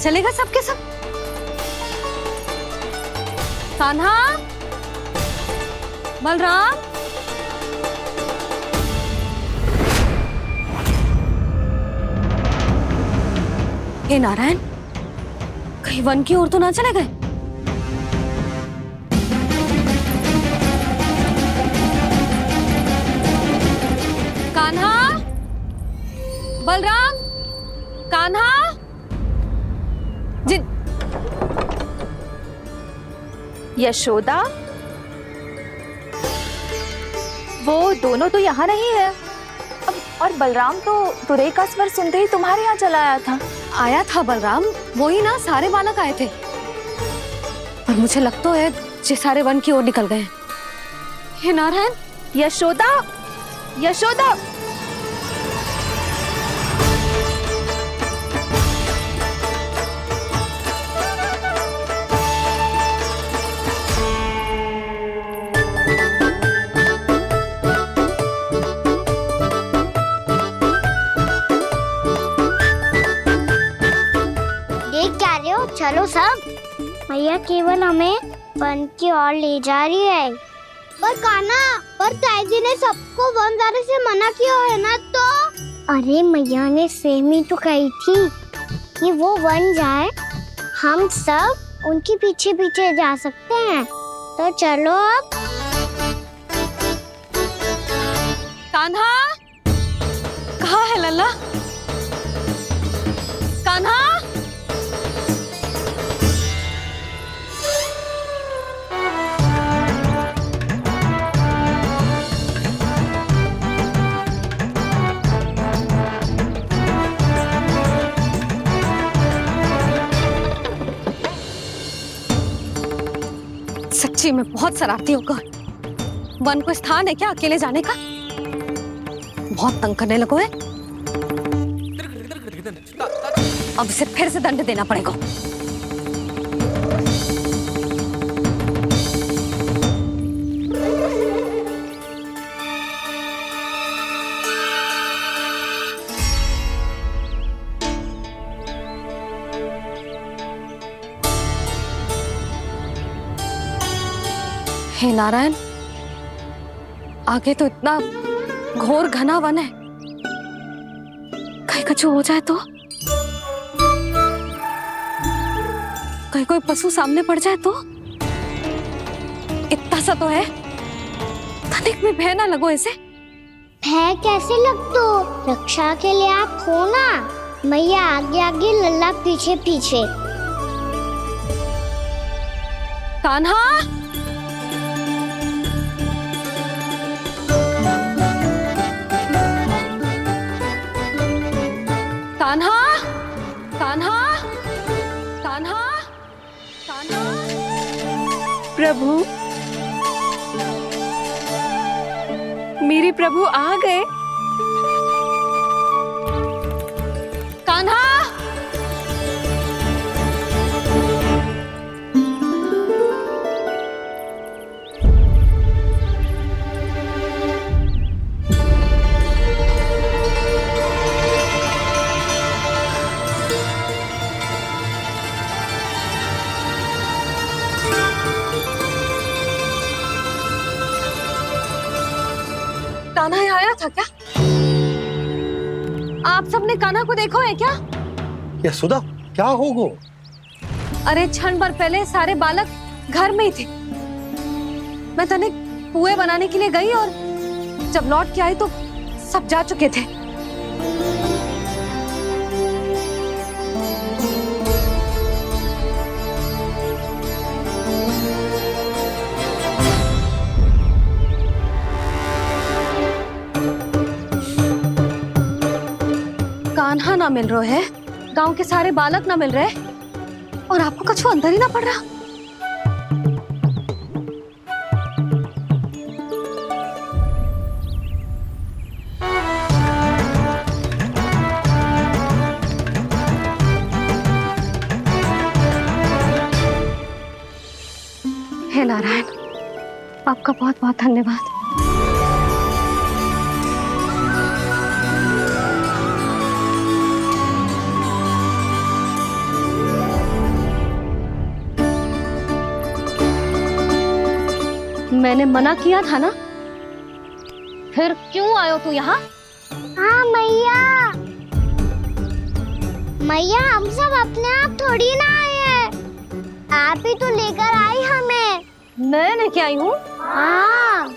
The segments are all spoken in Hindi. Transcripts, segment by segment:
चलेगा सबके सब। कान्हा, बलराम, हे नारायण, कहीं वन की ओर तो ना चले गए? कान्हा, बलराम, कान्हा, जिन यशोदा, वो दोनों तो यहाँ नहीं है। अब और बलराम तो तुरई का स्वर सुनते ही तुम्हारे यहाँ चला आया था। आया था बलराम, वही ना सारे बालक आए थे। पर मुझे लगता है ये सारे वन की ओर निकल गए। हे नारायण, यशोदा, यशोदा, चलो सब, मैया केवल हमें वन की ओर ले जा रही है। पर कान्हा, पर ताईजी ने सबको वन जाने से मना किया है ना। तो अरे मैया ने सेम ही तो कही थी कि वो वन जाए, हम सब उनके पीछे पीछे जा सकते हैं। तो चलो अब। कान्हा, कहाँ है लल्ला? कान्हा, सच्ची में बहुत शरारती होकर। वन को स्थान है क्या अकेले जाने का? बहुत तंग करने लगो है। अब इसे फिर से दंड देना पड़ेगा। हे नारायण, आगे तो इतना घोर घना वन है, कहीं कुछ हो जाए तो? कहीं कोई पशु सामने पड़ जाए तो? इतना सा तो है, तनिक में भय ना लगो इसे। भय कैसे लग तो? रक्षा के लिए आप हो ना। मैया आगे आगे, लल्ला पीछे पीछे। कान्हा, कान्हा, कान्हा, कान्हा, कान्हा। प्रभु, मेरे प्रभु आ गए। कान्हा, कान्हा यहाँ आया था क्या? आप सबने कान्हा को देखो है क्या? यशोदा, क्या होगा? अरे क्षण भर पहले सारे बालक घर में ही थे। मैं तनिक पुए बनाने के लिए गई और जब लौट के आई तो सब जा चुके थे। कान्हा ना मिल रहे है, गांव के सारे बालक ना मिल रहे, और आपको कछु अंदर ही ना पड़ रहा। हे नारायण, आपका बहुत बहुत धन्यवाद। मैंने मना किया था ना, फिर क्यों आयो तू यहाँ? हाँ मैया, मैया हम सब अपने आप थोड़ी ना आए हैं, आप ही तो लेकर आई हमें। मैं लेके आई हूँ? हाँ,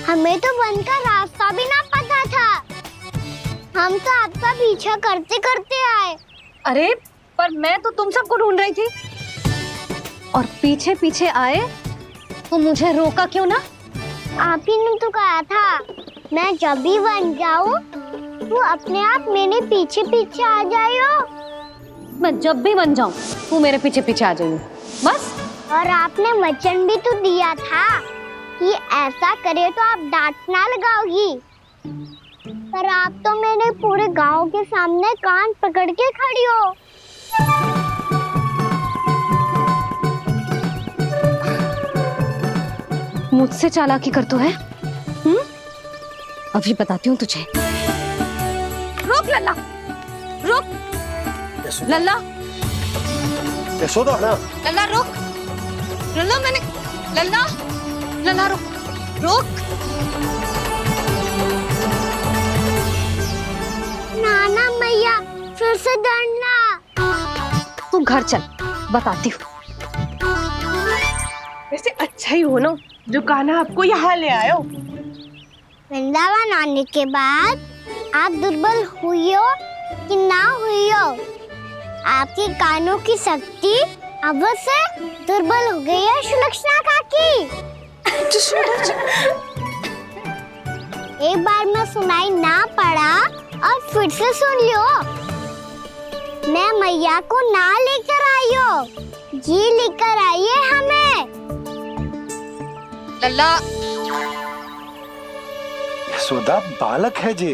हमें तो वन का रास्ता भी ना पता था, हम तो आपका पीछा करते करते आए। अरे पर मैं तो तुम सबको ढूंढ रही थी, और पीछे पीछे आए तो मुझे रोका क्यों ना? आप ही ने तो कहा था मैं जब भी बन जाऊं तू अपने आप मेरे पीछे पीछे आ जाइयो। मैं जब भी बन जाऊं तू मेरे पीछे पीछे आ जाइयो, बस। और आपने वचन भी तो दिया था कि ऐसा करे तो आप डांट ना लगाओगी, पर आप तो मेरे पूरे गांव के सामने कान पकड़ के खड़ी हो। मुझसे चालाकी कर तो है? अभी बताती हूँ तुझे। रुक लल्ला, रुक लल्ला, यशोदा ना, लल्ला रुक, लल्ला मैंने, लल्ला, लल्ला रुक, रुक। नाना मैया फिर से डरना। तू घर चल, बताती हूँ। वैसे अच्छा ही हो ना जो कान्हा आपको यहाँ ले आयो। वृंदावन आने के बाद आप दुर्बल हुई हो कि ना हुई हो, आपके कानों की शक्ति अब से दुर्बल हो गई है सुलक्षणा काकी। एक बार में सुनाई ना पड़ा और फिर से सुन लियो। मैं मैया को ना लेकर आई हो, जी लेकर आई है हमें। लल्ला, यशोदा बालक है जे,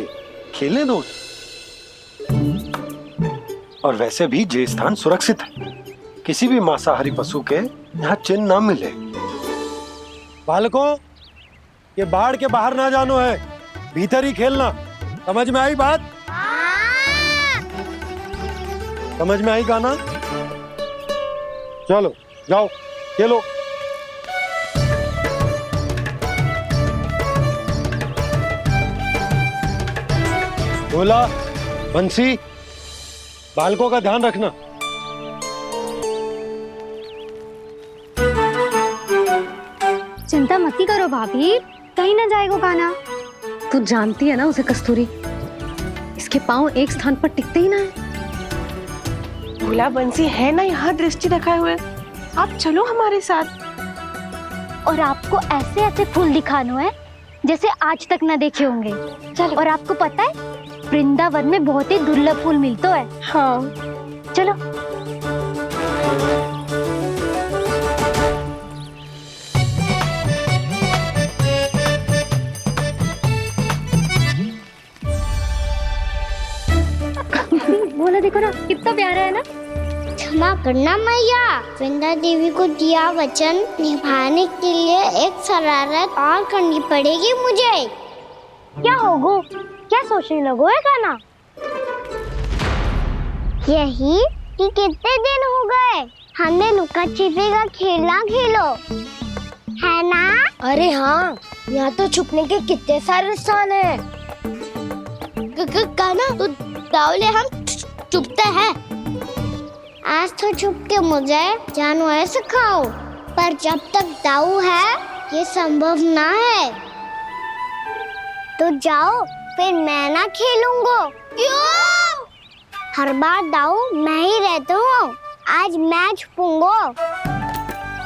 खेले दो। और वैसे भी जे स्थान सुरक्षित है, किसी भी मांसाहारी पशु के यहाँ चिन्ह ना मिले। बालकों, ये बाढ़ के बाहर ना जानो है, भीतर ही खेलना। समझ में आई बात? समझ में आई गाना? चलो जाओ खेलो। बोला बंसी, बालकों का ध्यान रखना। चिंता मत करो भाभी, कहीं ना जाएगा कान्हा। तू जानती है ना उसे कस्तूरी, इसके पांव एक स्थान पर टिकते ही ना है। भोला बंसी है ना यहाँ दृष्टि रखाए हुए, आप चलो हमारे साथ। और आपको ऐसे ऐसे फूल दिखानो है जैसे आज तक न देखे होंगे। चलो। और आपको पता है वृंदावन में बहुत ही दुर्लभ फूल मिलते हैं। हाँ चलो। बोला देखो ना कितना प्यारा है ना। क्षमा करना मैया, वृंदा देवी को दिया वचन निभाने के लिए एक शरारत और करनी पड़ेगी मुझे। क्या होगो? क्या सोचने लगो है कान्हा? यही कि कितने दिन हो गए हमने लुका छिपी का खेलना खेलो, है ना? अरे हाँ, यहाँ तो छुपने के कितने सारे स्थान है। कान्हा तो दावले हम छुपते हैं। आज तो छुप के मुझे जानवर सिखाओ, पर जब तक दाऊ है ये संभव ना है। तो जाओ, फिर मैं ना खेलूंगा। क्यों? हर बार दाऊ मैं ही रहता हूँ, आज मैं छुपूंगा।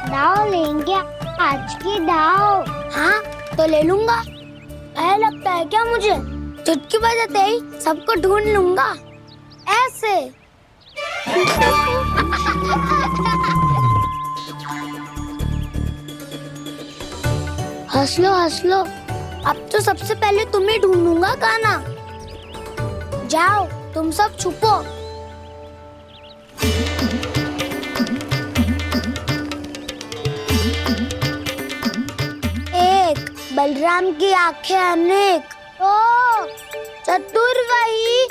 दाऊ लेंगे आज की दाऊ। हाँ तो ले लूंगा। ऐसा लगता है क्या मुझे? चुटकी बजाते ही सबको ढूंढ लूंगा ऐसे। हंस लो, अब तो सबसे पहले तुम्हें ढूंढूंगा कान्हा। जाओ तुम सब छुपो। एक बलराम की आंखें अनेक। ओ चतुर वही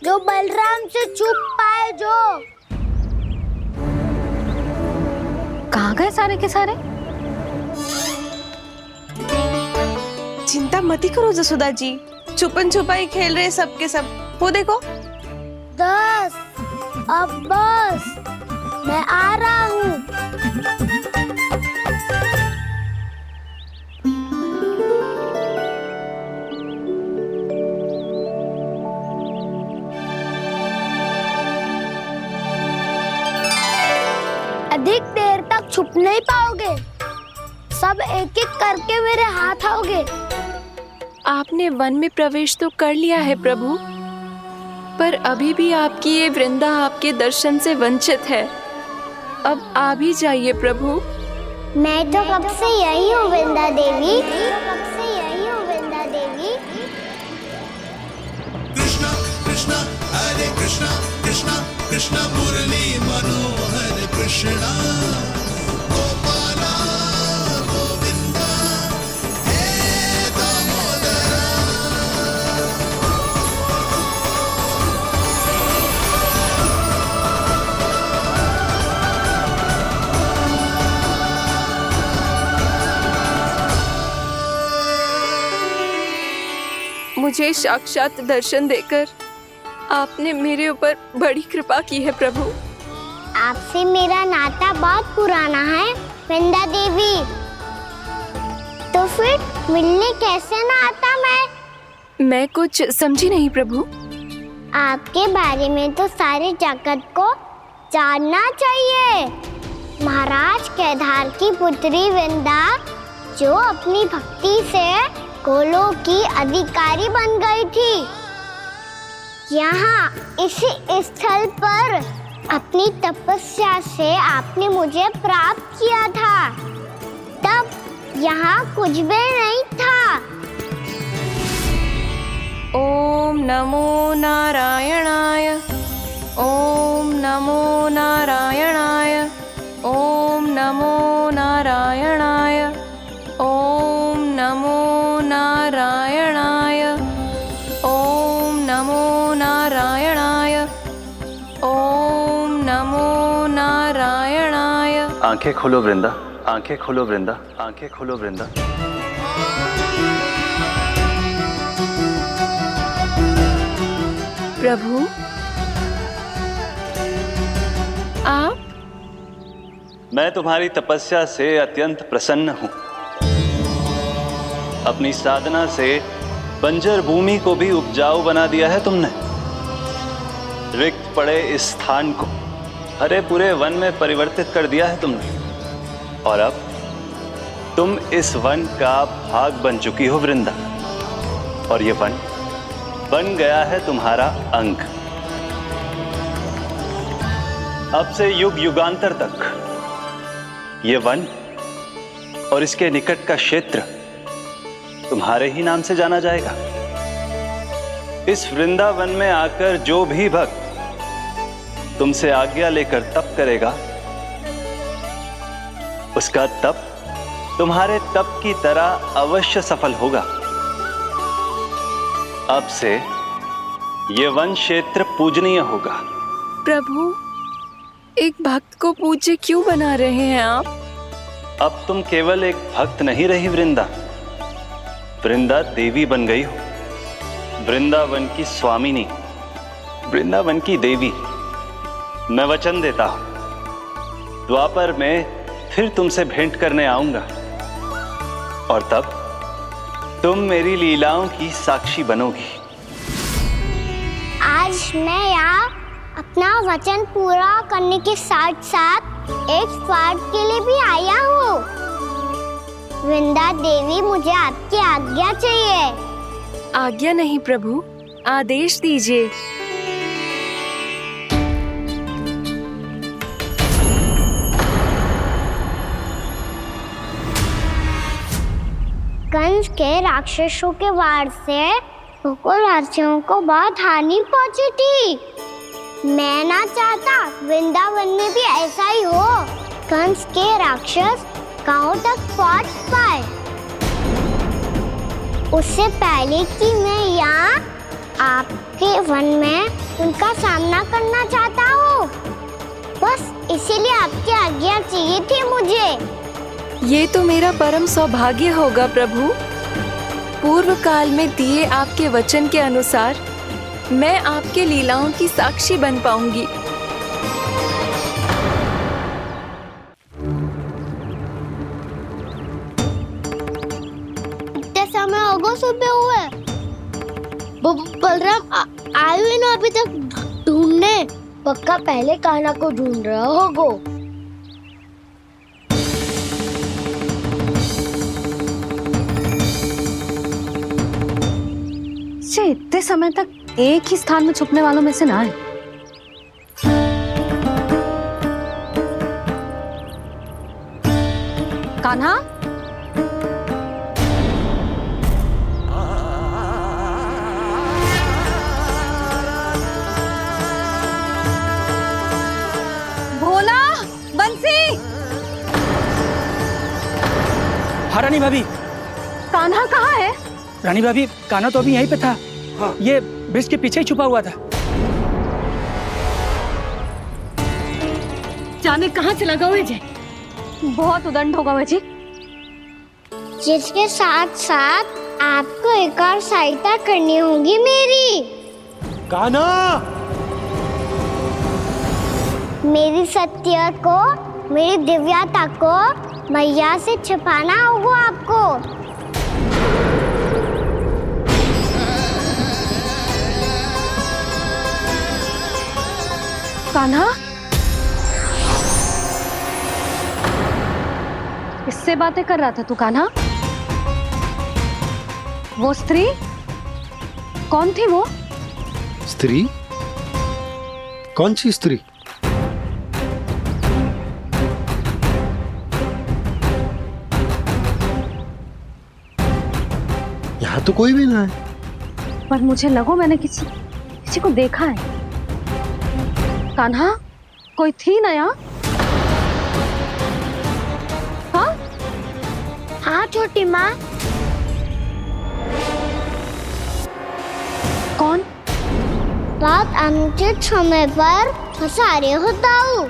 जो बलराम से छुप पाए। जो कहाँ गए सारे के सारे? चिंता मत ही करो जसोदा जी, छुपन छुपाई खेल रहे सब के सब। वो देखो। 10 अब बस, मैं आ रहा हूँ। अधिक देर तक छुप नहीं पाओगे, सब एक एक करके मेरे हाथ आओगे। आपने वन में प्रवेश तो कर लिया है प्रभु, पर अभी भी आपकी ये वृंदा आपके दर्शन से वंचित है। अब आ भी जाइए प्रभु। मैं तो कब से यही हूँ वृंदा देवी, कब से यही हूँ वृंदा देवी। कृष्णा कृष्णा हरे कृष्णा कृष्णा कृष्णा मुरली मनोहर कृष्णा गोपाला गोविंदा हे दामोदरा। मुझे साक्षात दर्शन देकर आपने मेरे ऊपर बड़ी कृपा की है प्रभु। आपसे मेरा नाता बहुत पुराना है वृंदा देवी, तो फिर मिलने कैसे ना आता मैं कुछ समझी नहीं प्रभु। आपके बारे में तो सारे जगत को जानना चाहिए। महाराज केदार की पुत्री वृंदा, जो अपनी भक्ति से गोलों की अधिकारी बन गई थी, यहाँ इसी स्थल पर अपनी तपस्या से आपने मुझे प्राप्त किया था। तब यहाँ कुछ भी नहीं था। ओम नमो नारायणाय, ओम नमो नारायणाय, ओम नमो नारायणाय, ओम नमो नारायणाय, ओम नमो नारायणाय, ओम नमो नारायणाय। आंखें खोलो वृंदा, आंखें खोलो वृंदा, आंखें खोलो वृंदा। प्रभु आप? मैं तुम्हारी तपस्या से अत्यंत प्रसन्न हूं। अपनी साधना से बंजर भूमि को भी उपजाऊ बना दिया है तुमने। रिक्त पड़े इस स्थान को हरे पूरे वन में परिवर्तित कर दिया है तुमने, और अब तुम इस वन का भाग बन चुकी हो वृंदा, और ये वन बन गया है तुम्हारा अंग। अब से युग युगांतर तक ये वन और इसके निकट का क्षेत्र तुम्हारे ही नाम से जाना जाएगा। इस वृंदावन में आकर जो भी भक्त तुमसे आज्ञा लेकर तप करेगा, उसका तप तुम्हारे तप की तरह अवश्य सफल होगा। अब से ये वन क्षेत्र पूजनीय होगा। प्रभु, एक भक्त को पूज्य क्यों बना रहे हैं आप? अब तुम केवल एक भक्त नहीं रही वृंदा, वृंदा देवी बन गई हो। वृंदावन की स्वामिनी, वृंदावन की देवी। मैं वचन देता हूं, द्वापर में फिर तुमसे भेंट करने आऊंगा, और तब तुम मेरी लीलाओं की साक्षी बनोगी। आज मैं यहाँ अपना वचन पूरा करने के साथ साथ एक स्वार्थ के लिए भी आया हूँ। वृंदा देवी, मुझे आपकी आज्ञा चाहिए। आज्ञा नहीं प्रभु, आदेश दीजिए। कंस के राक्षसों के वार से गोकुलवासियों को बहुत हानि पहुंची थी। मैं ना चाहता वृंदावन में भी ऐसा ही हो। कंस के राक्षस गांव तक पहुंच पाए, उससे पहले कि मैं यहाँ आपके वन में उनका सामना करना चाहता हूँ। बस इसीलिए आपकी आज्ञा चाहिए थी मुझे। ये तो मेरा परम सौभाग्य होगा प्रभु। पूर्व काल में दिए आपके वचन के अनुसार मैं आपके लीलाओं की साक्षी बन पाऊंगी। इतने समय होगा सुबह हुए, बलराम आए हुए ना अभी तक ढूंढने। पक्का पहले कान्हा को ढूंढ रहा होगा। से इतने समय तक एक ही स्थान में छुपने वालों में से ना है। कान्हा, भोला, बंसी। हाँ रानी भाभी। कान्हा कहाँ है? रानी भाभी, कान्हा तो अभी यहीं पे था। हाँ। ये ब्रिज के पीछे ही छुपा हुआ था। जाने कहाँ चला गया है? बहुत उदंड होगा वह जी। जिसके साथ साथ आपको एक और सहायता करनी होगी मेरी। कान्हा, मेरी सत्य को, मेरी दिव्यता को मैया से छिपाना होगा आपको। कान्हा, किससे बातें कर रहा था तू कान्हा? वो स्त्री कौन थी? वो स्त्री? कौन सी स्त्री? यहाँ तो कोई भी ना है। पर मुझे लगो मैंने किसी को देखा है। कान्हा, कोई थी ना यहाँ? हाँ? हाँ छोटी माँ। कौन? रात अनुचित समय पर फंसारे होता हूँ।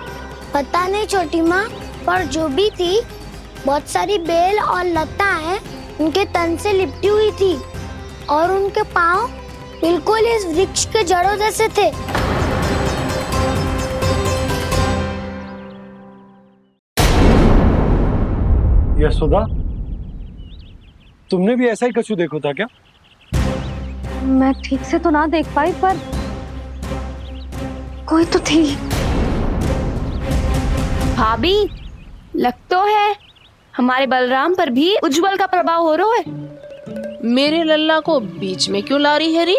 पता नहीं छोटी माँ, पर जो भी थी बहुत सारी बेल और लताएं उनके तन से लिपटी हुई थी और उनके पाँव बिल्कुल इस वृक्ष के जड़ों जैसे थे। यशोदा, तुमने भी ऐसा ही कछु देखा था क्या? मैं ठीक से तो ना देख पाई, पर कोई तो थी। भाभी, लग तो है हमारे बलराम पर भी उज्जवल का प्रभाव हो रहा है। मेरे लल्ला को बीच में क्यों ला रही है री?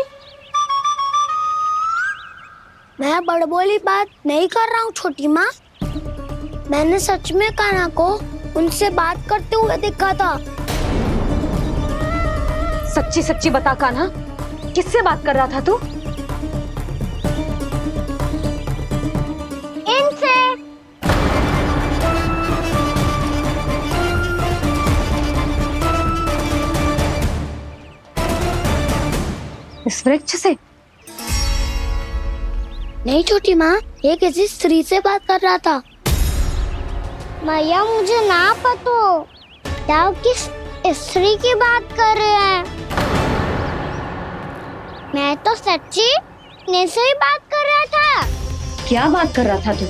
मैं बड़बोली बात नहीं कर रहा हूँ छोटी माँ। मैंने सच में कान्हा को उनसे बात करते हुए देखा था। सच्ची सच्ची बता कान्हा, किससे बात कर रहा था तू? इनसे। इस वृक्ष से? नहीं छोटी माँ, ये किसी स्त्री से बात कर रहा था। मैया मुझे ना पतो क्या किस स्त्री की बात कर रहे हैं। मैं तो सच्ची ने से ही बात कर रहा था। क्या बात कर रहा था तू?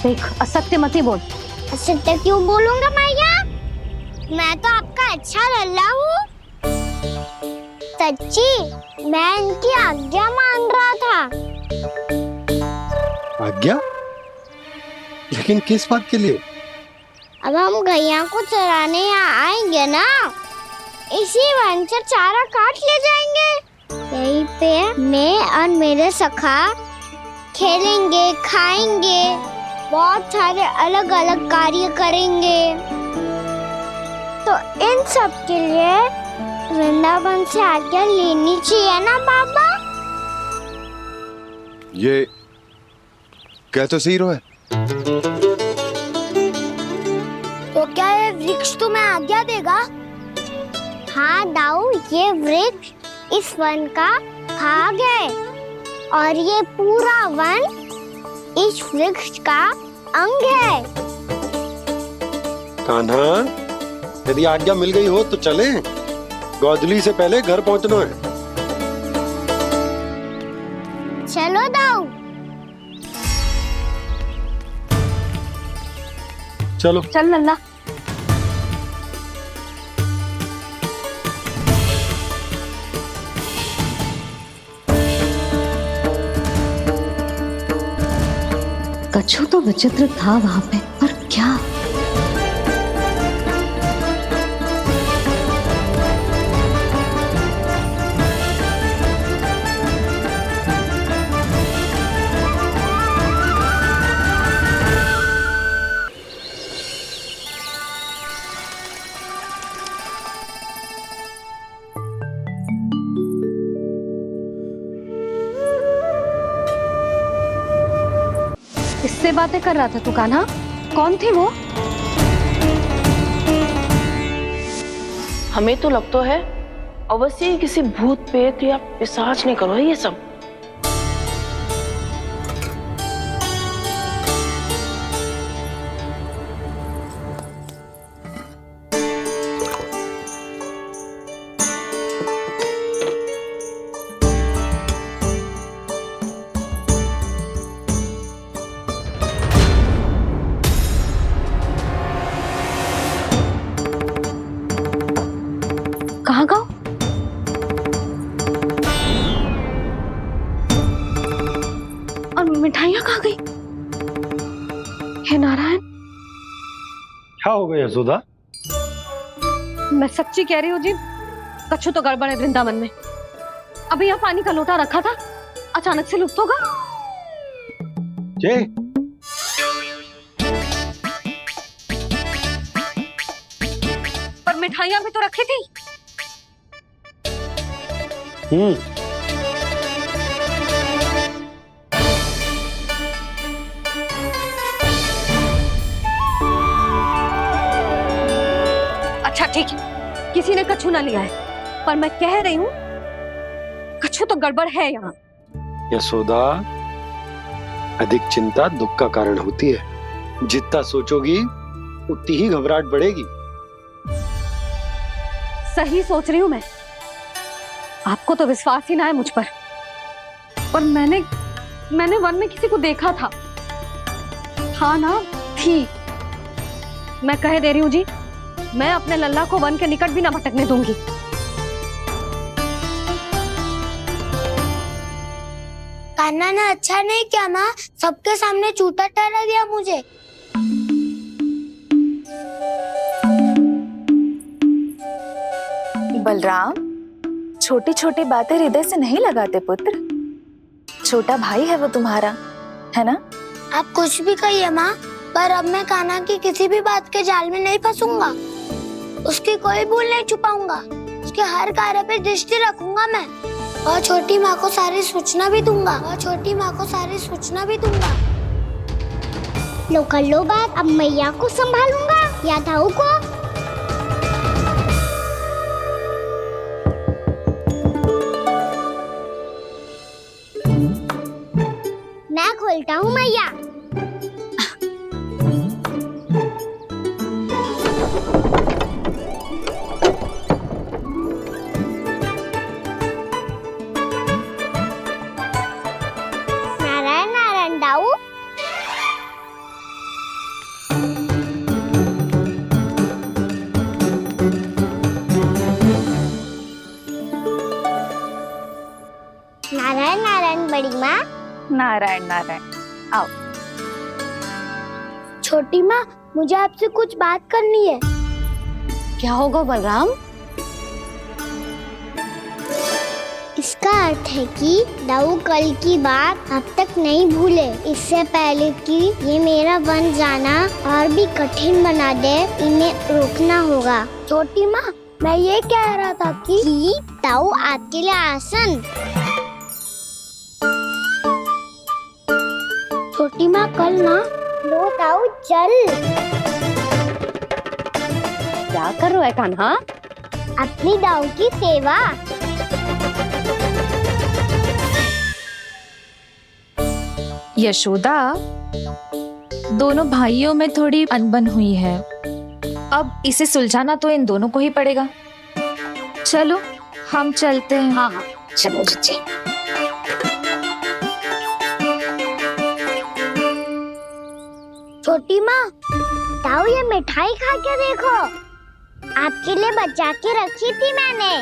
देख, असत्य मत ही बोल। असत्य क्यों बोलूंगा मैया? मैं तो आपका अच्छा लल्ला हूँ। सच्ची मैं इनकी आज्ञा मान रहा था। आज्ञा? लेकिन किस बात के लिए? अब हम गैया को चराने यहाँ आएंगे ना, इसी वन से चारा काट ले जाएंगे। यहीं पे मैं और मेरे सखा खेलेंगे, खाएंगे, बहुत सारे अलग अलग कार्य करेंगे। तो इन सब के लिए वृंदावन से आज्ञा लेनी चाहिए ना बाबा? ये कह तो सही रहा है। तो क्या ये वृक्ष तुम्हें आज्ञा देगा? हाँ दाऊ, ये वृक्ष इस वन का भाग है और ये पूरा वन इस वृक्ष का अंग है। कान्हा, यदि आज्ञा मिल गई हो तो चलें। गोधूली से पहले घर पहुंचना है। चलो दाऊ। चलो। चल लल्ला। कछु तो विचित्र था वहां पे, पर क्या? किससे बातें कर रहा था तू कान्हा? कौन थे वो? हमें तो लगता है अवश्य ही किसी भूत प्रेत या पिशाच ने करो है ये सब। कहाँ गए? और मिठाइयाँ कहाँ गई? हे नारायण! क्या हो गया यशोदा? मैं सच्ची कह रही हूँ जी, कछु तो गड़बड़ है वृंदावन में। अभी यहाँ पानी का लोटा रखा था, अचानक से लुप्त होगा। जय, पर मिठाइयाँ भी तो रखी थी। अच्छा ठीक है, किसी ने कछु ना लिया है, पर मैं कह रही हूँ कछु तो गड़बड़ है यहाँ। यशोदा, अधिक चिंता दुख का कारण होती है। जितना सोचोगी उतनी ही घबराहट बढ़ेगी। सही सोच रही हूँ मैं। आपको तो विश्वास ही ना है मुझ पर। और मैंने वन में किसी को देखा था। हाँ ना, थी। मैं कह दे रही हूँ जी, मैं अपने लल्ला को वन के निकट भी ना भटकने दूंगी। कान्हा ने अच्छा नहीं किया माँ, सबके सामने चूता ठहरा दिया मुझे। बलराम, छोटी छोटी बातें हृदय से नहीं लगाते पुत्र। छोटा भाई है वो तुम्हारा, है ना? आप कुछ भी कहिए माँ, पर अब मैं कान्हा की किसी भी बात के जाल में नहीं फंसूंगा। उसकी कोई भूल नहीं छुपाऊंगा। उसके हर कार्य पे दृष्टि रखूंगा मैं। और छोटी माँ को सारी सूचना भी दूंगा। लो कर लो बात, अब मैया को संभालूंगा या दाऊ को। मैं खोलता हूँ मैया। नारायण नारायण दाऊ। नारायण नारायण बड़ी माँ। नारायण नारायण, आओ। छोटी माँ, मुझे आपसे कुछ बात करनी है। क्या होगा बलराम? इसका अर्थ है कि दाऊ कल की बात अब तक नहीं भूले। इससे पहले कि ये मेरा वन जाना और भी कठिन बना दे, इन्हें रोकना होगा। छोटी माँ, मैं ये कह रहा था कि दाऊ आपके लिए आसन। छोटी माँ, कल ना लो दाऊ चल। क्या कर रहा है कान्हा? अपनी दाऊ की सेवा। यशोदा, दोनों भाइयों में थोड़ी अनबन हुई है। अब इसे सुलझाना तो इन दोनों को ही पड़ेगा। चलो हम चलते हैं। हाँ हाँ चलो जी। छोटी माँ, ताऊ ये मिठाई खा के देखो, आपके लिए बचा के रखी थी मैंने।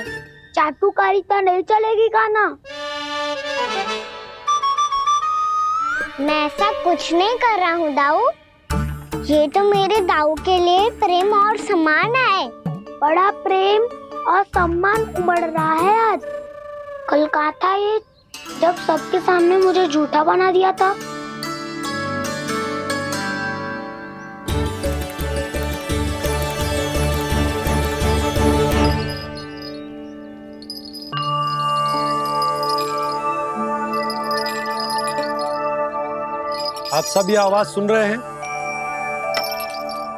चाटुकारिता नहीं चलेगी काना। मैं ऐसा कुछ नहीं कर रहा हूँ दाऊ, ये तो मेरे दाऊ के लिए प्रेम और सम्मान है। बड़ा प्रेम और सम्मान उमड़ रहा है आज। कल कहा था ये, जब सबके सामने मुझे झूठा बना दिया था। आप सब ये आवाज सुन रहे हैं?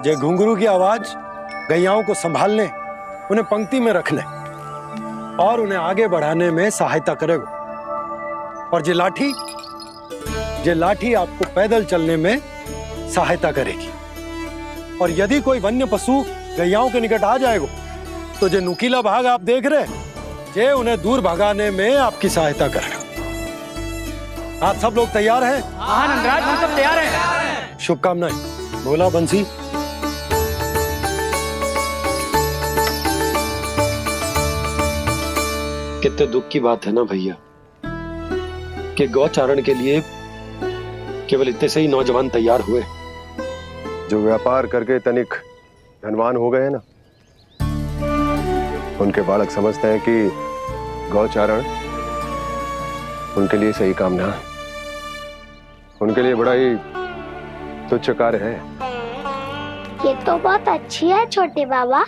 ये घुंघरू की आवाज गैयाओं को संभालने, उन्हें पंक्ति में रखने और उन्हें आगे बढ़ाने में सहायता करेगा। और ये लाठी आपको पैदल चलने में सहायता करेगी। और यदि कोई वन्य पशु गैयाओं के निकट आ जाएगा तो ये नुकीला भाग आप देख रहे हैं, ये उन्हें दूर भगाने में आपकी सहायता करेगा। आप सब लोग तैयार हैं? हाँ नंदराज, हम सब तैयार हैं। शुभकामनाएं। बोला बंसी। कितने दुख की बात है ना भैया कि गौचारण के लिए केवल इतने से ही नौजवान तैयार हुए जो व्यापार करके तनिक धनवान हो गए हैं ना, उनके बालक समझते हैं कि गौचारण उनके लिए सही काम ना है, उनके लिए बड़ा ही तुच्छ कार्य है। ये तो बहुत अच्छी है छोटे बाबा,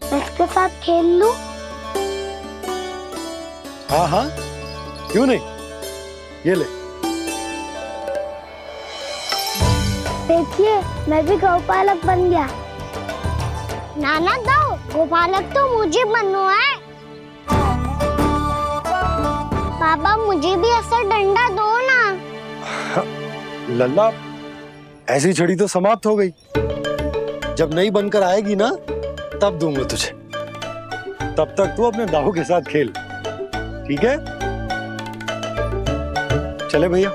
मैं इसके साथ खेल लूं? हाँ हाँ क्यों नहीं, ये ले। देखिए मैं भी गौपालक बन गया। नाना दाऊ, गौपालक तो मुझे बनना है। बाबा मुझे भी ऐसा डंडा दो ना। लल्ला, ऐसी छड़ी तो समाप्त हो गई, जब नई बनकर आएगी ना तब दूंगा तुझे। तब तक तू अपने दाऊ के साथ खेल, ठीक है? चले भैया।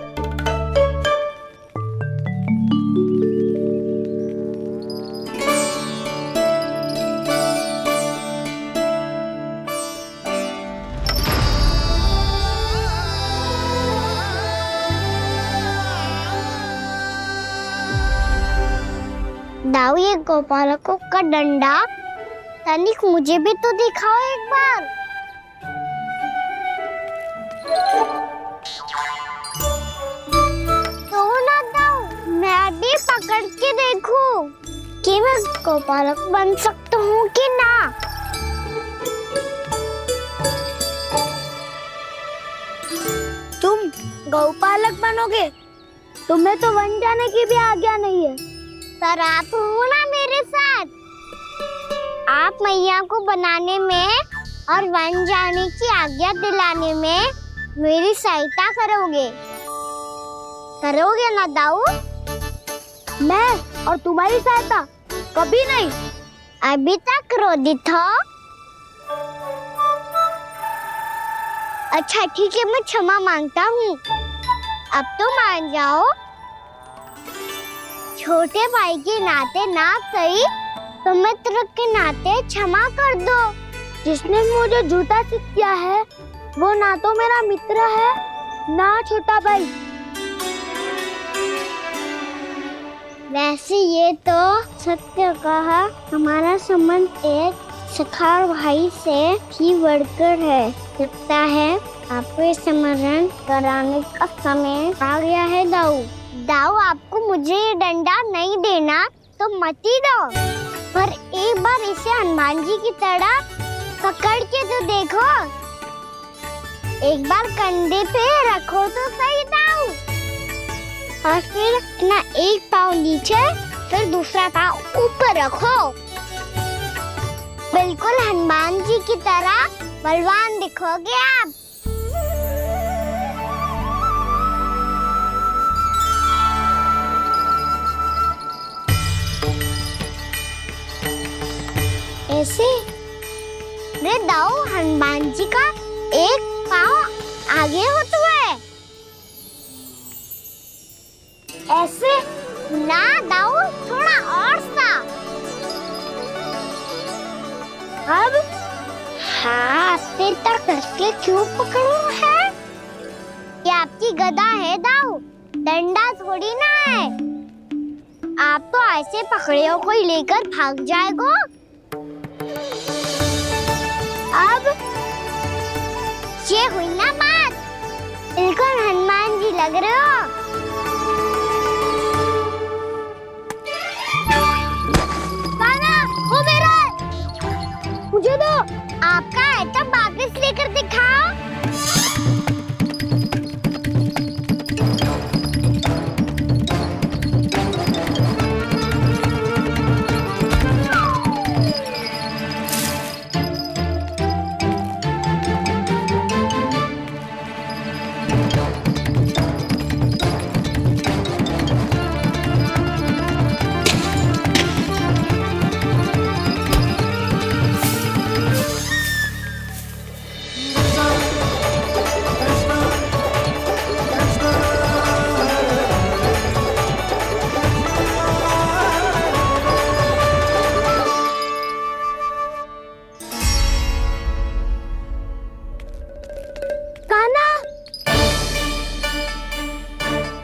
दाऊ, ये गोपालकों का डंडा तनिक मुझे भी तो दिखाओ एक बार। तो ना दाऊ, मैं भी पकड़ के देखूं कि मैं गोपालक बन सकता हूँ कि ना। तुम गौपालक बनोगे? तुम्हें तो वन जाने की भी आज्ञा नहीं है। सर आप हो ना मेरे साथ, आप मैया को बनाने में और वन जाने की आज्ञा दिलाने में मेरी सहायता करोगे ना दाऊ? मैं और तुम्हारी सहायता कभी नहीं। अभी तक क्रोधित हो? अच्छा ठीक है, मैं क्षमा मांगता हूँ, अब तो मान जाओ। छोटे भाई के नाते ना सही तो मित्र के नाते क्षमा कर दो। जिसने मुझे झूठा सिद्ध किया है वो ना तो मेरा मित्र है ना छोटा भाई। वैसे ये तो सत्य कहा, हमारा संबंध एक सखार भाई से भी बढ़कर है। लगता है आपको स्मरण कराने का समय आ गया है दाऊ। दाऊ, आपको मुझे ये डंडा नहीं देना तो मत ही दो, पर एक बार इसे हनुमान जी की तरह पकड़ के तो देखो। एक बार कंधे पे रखो तो सही दाऊ, और फिर अपना एक पाँव नीचे फिर दूसरा पाँव ऊपर रखो। बिल्कुल हनुमान जी की तरह बलवान दिखोगे आप। ऐसे? रे दाऊ, हनुमान जी का एक पाँव आगे होता है। ऐसे ना दाऊ, थोड़ा और सा। अब हाथ पे तक कसके क्यों पकड़ो है? ये आपकी गदा है दाऊ, डंडा थोड़ी ना है। आप तो ऐसे पकड़े हो कोई लेकर भाग जाएगा। अब ये हुई ना बात, बिल्कुल हनुमान जी लग रहे हो। कान्हा, वो मेरा, मुझे दो। आपका आइटम वापस लेकर दिखाओ।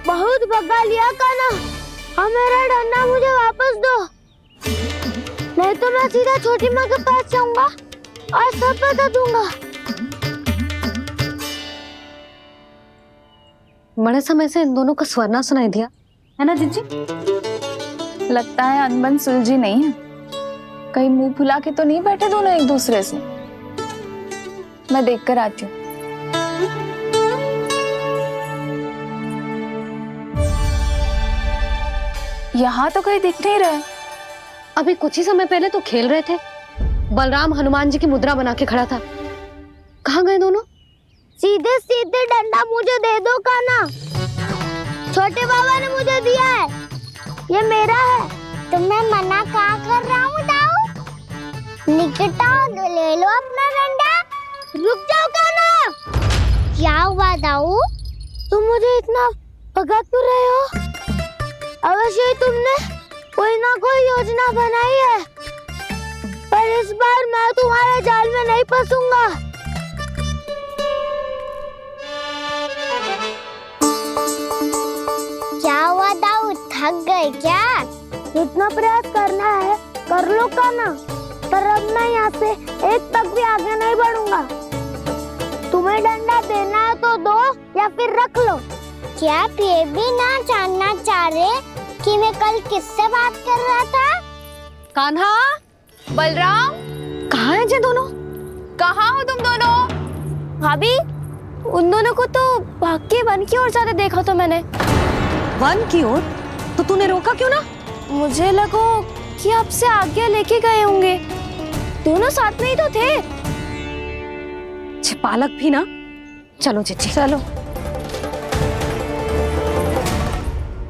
बहुत भगा लिया कान्हा, अब मेरा डंडा मुझे वापस दो, नहीं तो मैं सीधा छोटी माँ के पास जाऊंगा और सब बता दूंगा। बड़े समय से इन दोनों का स्वर ना सुनाई दिया है ना जीजी? लगता है अनबन सुलझी नहीं है। कहीं मुंह फुला के तो नहीं बैठे दोनों एक दूसरे से। मैं देख कर आती हूँ। यहाँ तो कहीं दिख नहीं रहा। अभी कुछ ही समय पहले तो खेल रहे थे। बलराम हनुमान जी की मुद्रा बना के खड़ा था। कहाँ गए दोनों? सीधे सीधे डंडा मुझे दे दो कान्हा, छोटे बाबा ने मुझे दिया है, ये मेरा है। तो मैं मना कहाँ कर रहा हूँ दाऊ? निकट आओ, ले लो अपना डंडा। रुक जाओ कान्हा। क्या हुआ दाऊ, तुम मुझे इतना भगा क्यों रहे हो? अवश्य ही तुमने कोई ना कोई योजना बनाई है, पर इस बार मैं तुम्हारे जाल में नहीं फंसूंगा। क्या हुआ दाऊ, थक गए क्या? जितना प्रयास करना है कर लो कान्हा, पर अब मैं यहाँ से एक तक भी आगे नहीं बढ़ूंगा। तुम्हें डंडा देना है तो दो या फिर रख लो। क्या आप ये भी ना जानना चाह रहे कि मैं कल किससे बात कर रहा था? कान्हा, बलराम, कहाँ हैं ये दोनों? कहाँ हो तुम दोनों? भाभी, उन दोनों को तो भाग के वन की ओर जाते देखा तो मैंने। वन की ओर? तो तूने रोका क्यों ना? मुझे लगा कि आपसे आगे लेके गए होंगे, दोनों साथ में ही तो थे। पालक भी ना। चलो जीजी चलो।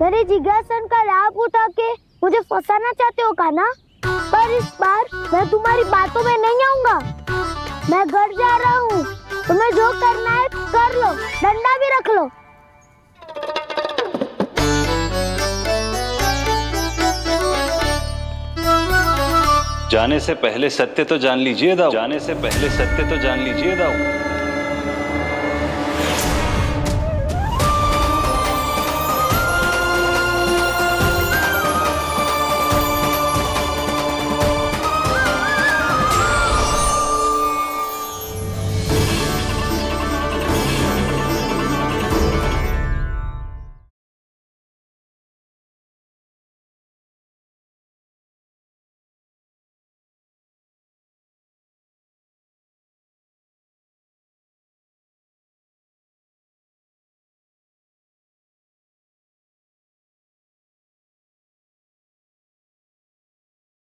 मेरे जिज्ञासन का लाभ उठा के मुझे फंसाना चाहते हो कान्हा, पर इस बार मैं तुम्हारी बातों में नहीं आऊंगा। मैं घर जा रहा हूँ, तुम्हें जो करना है कर लो, डंडा भी रख लो। जाने से पहले सत्य तो जान लीजिए दाऊ। जाने से पहले सत्य तो जान लीजिए दाऊ।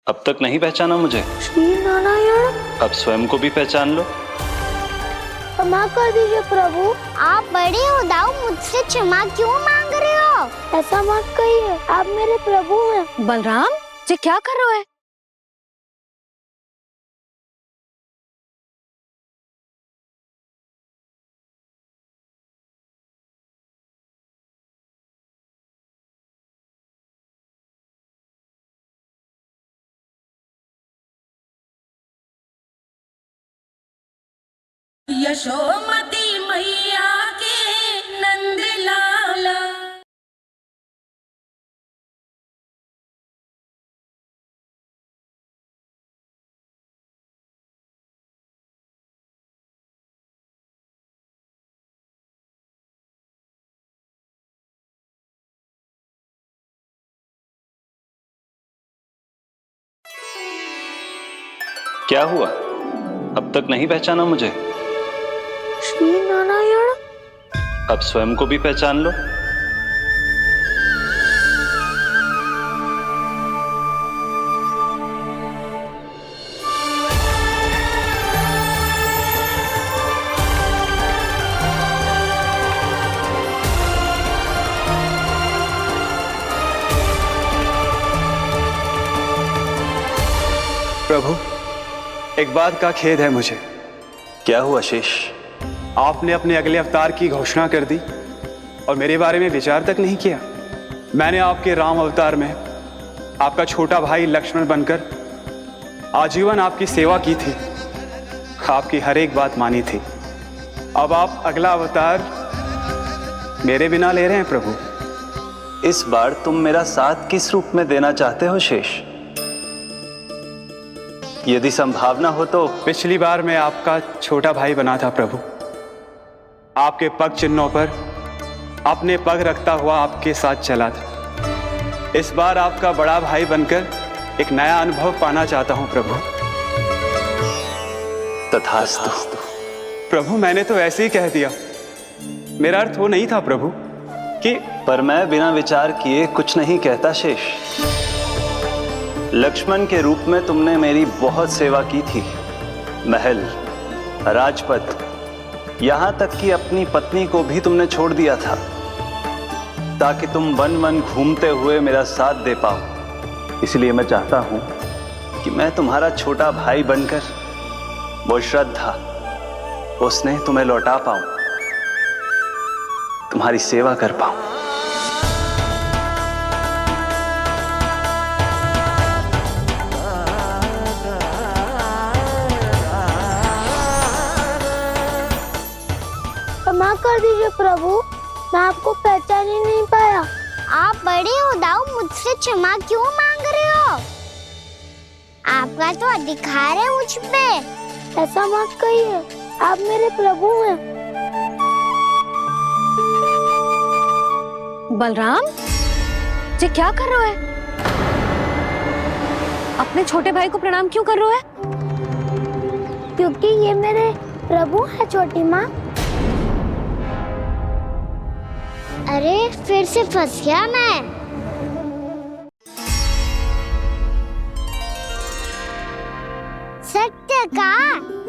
अब तक नहीं पहचाना मुझे? श्री नारायण। अब स्वयं को भी पहचान लो। क्षमा कर दीजिए प्रभु। आप बड़े हो दाऊ, मुझसे क्षमा क्यों मांग रहे हो? ऐसा मत कहिए, आप मेरे प्रभु हैं। बलराम, ये क्या कर रहे हो? यशोमती मैया के नंद लाला। क्या हुआ? अब तक नहीं पहचाना मुझे? श्री नारायण। अब स्वयं को भी पहचान लो। प्रभु, एक बात का खेद है मुझे। क्या हुआ शेष? आपने अपने अगले अवतार की घोषणा कर दी और मेरे बारे में विचार तक नहीं किया। मैंने आपके राम अवतार में आपका छोटा भाई लक्ष्मण बनकर आजीवन आपकी सेवा की थी, आपकी हर एक बात मानी थी। अब आप अगला अवतार मेरे बिना ले रहे हैं प्रभु। इस बार तुम मेरा साथ किस रूप में देना चाहते हो शेष? यदि संभावना हो तो। पिछली बार मैं आपका छोटा भाई बना था प्रभु, आपके पग चिन्हों पर अपने पग रखता हुआ आपके साथ चला था। इस बार आपका बड़ा भाई बनकर एक नया अनुभव पाना चाहता हूं प्रभु। तथास्तु। प्रभु, मैंने तो ऐसे ही कह दिया, मेरा अर्थ वो नहीं था प्रभु कि। पर मैं बिना विचार किए कुछ नहीं कहता शेष। लक्ष्मण के रूप में तुमने मेरी बहुत सेवा की थी। महल, राजपथ, यहां तक कि अपनी पत्नी को भी तुमने छोड़ दिया था ताकि तुम वन वन घूमते हुए मेरा साथ दे पाओ। इसलिए मैं चाहता हूं कि मैं तुम्हारा छोटा भाई बनकर वो श्रद्धा, वो स्नेह तुम्हें लौटा पाऊं, तुम्हारी सेवा कर पाऊं। क्षमा कर दीजिए प्रभु, मैं आपको पहचान ही नहीं पाया। आप बड़े हो दाऊ, मुझसे क्षमा क्यों मांग रहे हो? आपका तो अधिकार है मुझ पे। ऐसा मत कहिए, आप मेरे प्रभु हैं। बलराम जी, क्या कर रहे हो? अपने छोटे भाई को प्रणाम क्यों कर रहे हो? क्योंकि ये मेरे प्रभु है छोटी माँ। अरे फिर से फंस गया मैं। सत्य का,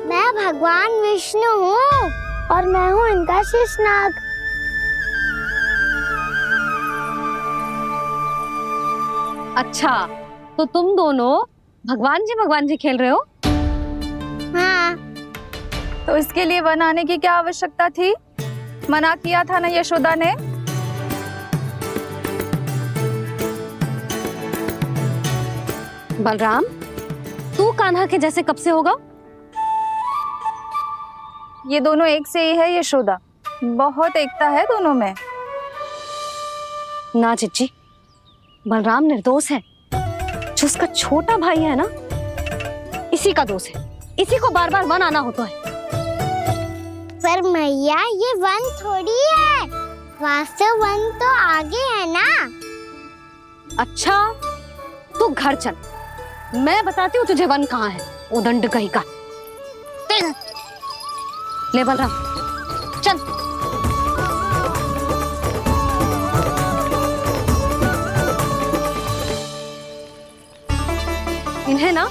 मैं भगवान विष्णु हूँ और मैं हूँ इनका शेषनाग। अच्छा, तो तुम दोनों भगवान जी खेल रहे हो? हाँ। तो इसके लिए वन आने की क्या आवश्यकता थी? मना किया था ना यशोदा ने। बलराम, तू कान्हा के जैसे कब से होगा? ये दोनों एक से ही है यशोदा, बहुत एकता है दोनों में। ना चिच्ची, बलराम निर्दोष है। जो उसका छोटा भाई है ना, इसी का दोष है। इसी को बार बार वन आना होता है। पर मैया, ये वन थोड़ी है, वास्तव वन तो आगे है ना। अच्छा, तू घर चल, मैं बताती हूँ तुझे वन कहाँ है। उदंड कहीं का। ले बलराम, चल। इन्हें ना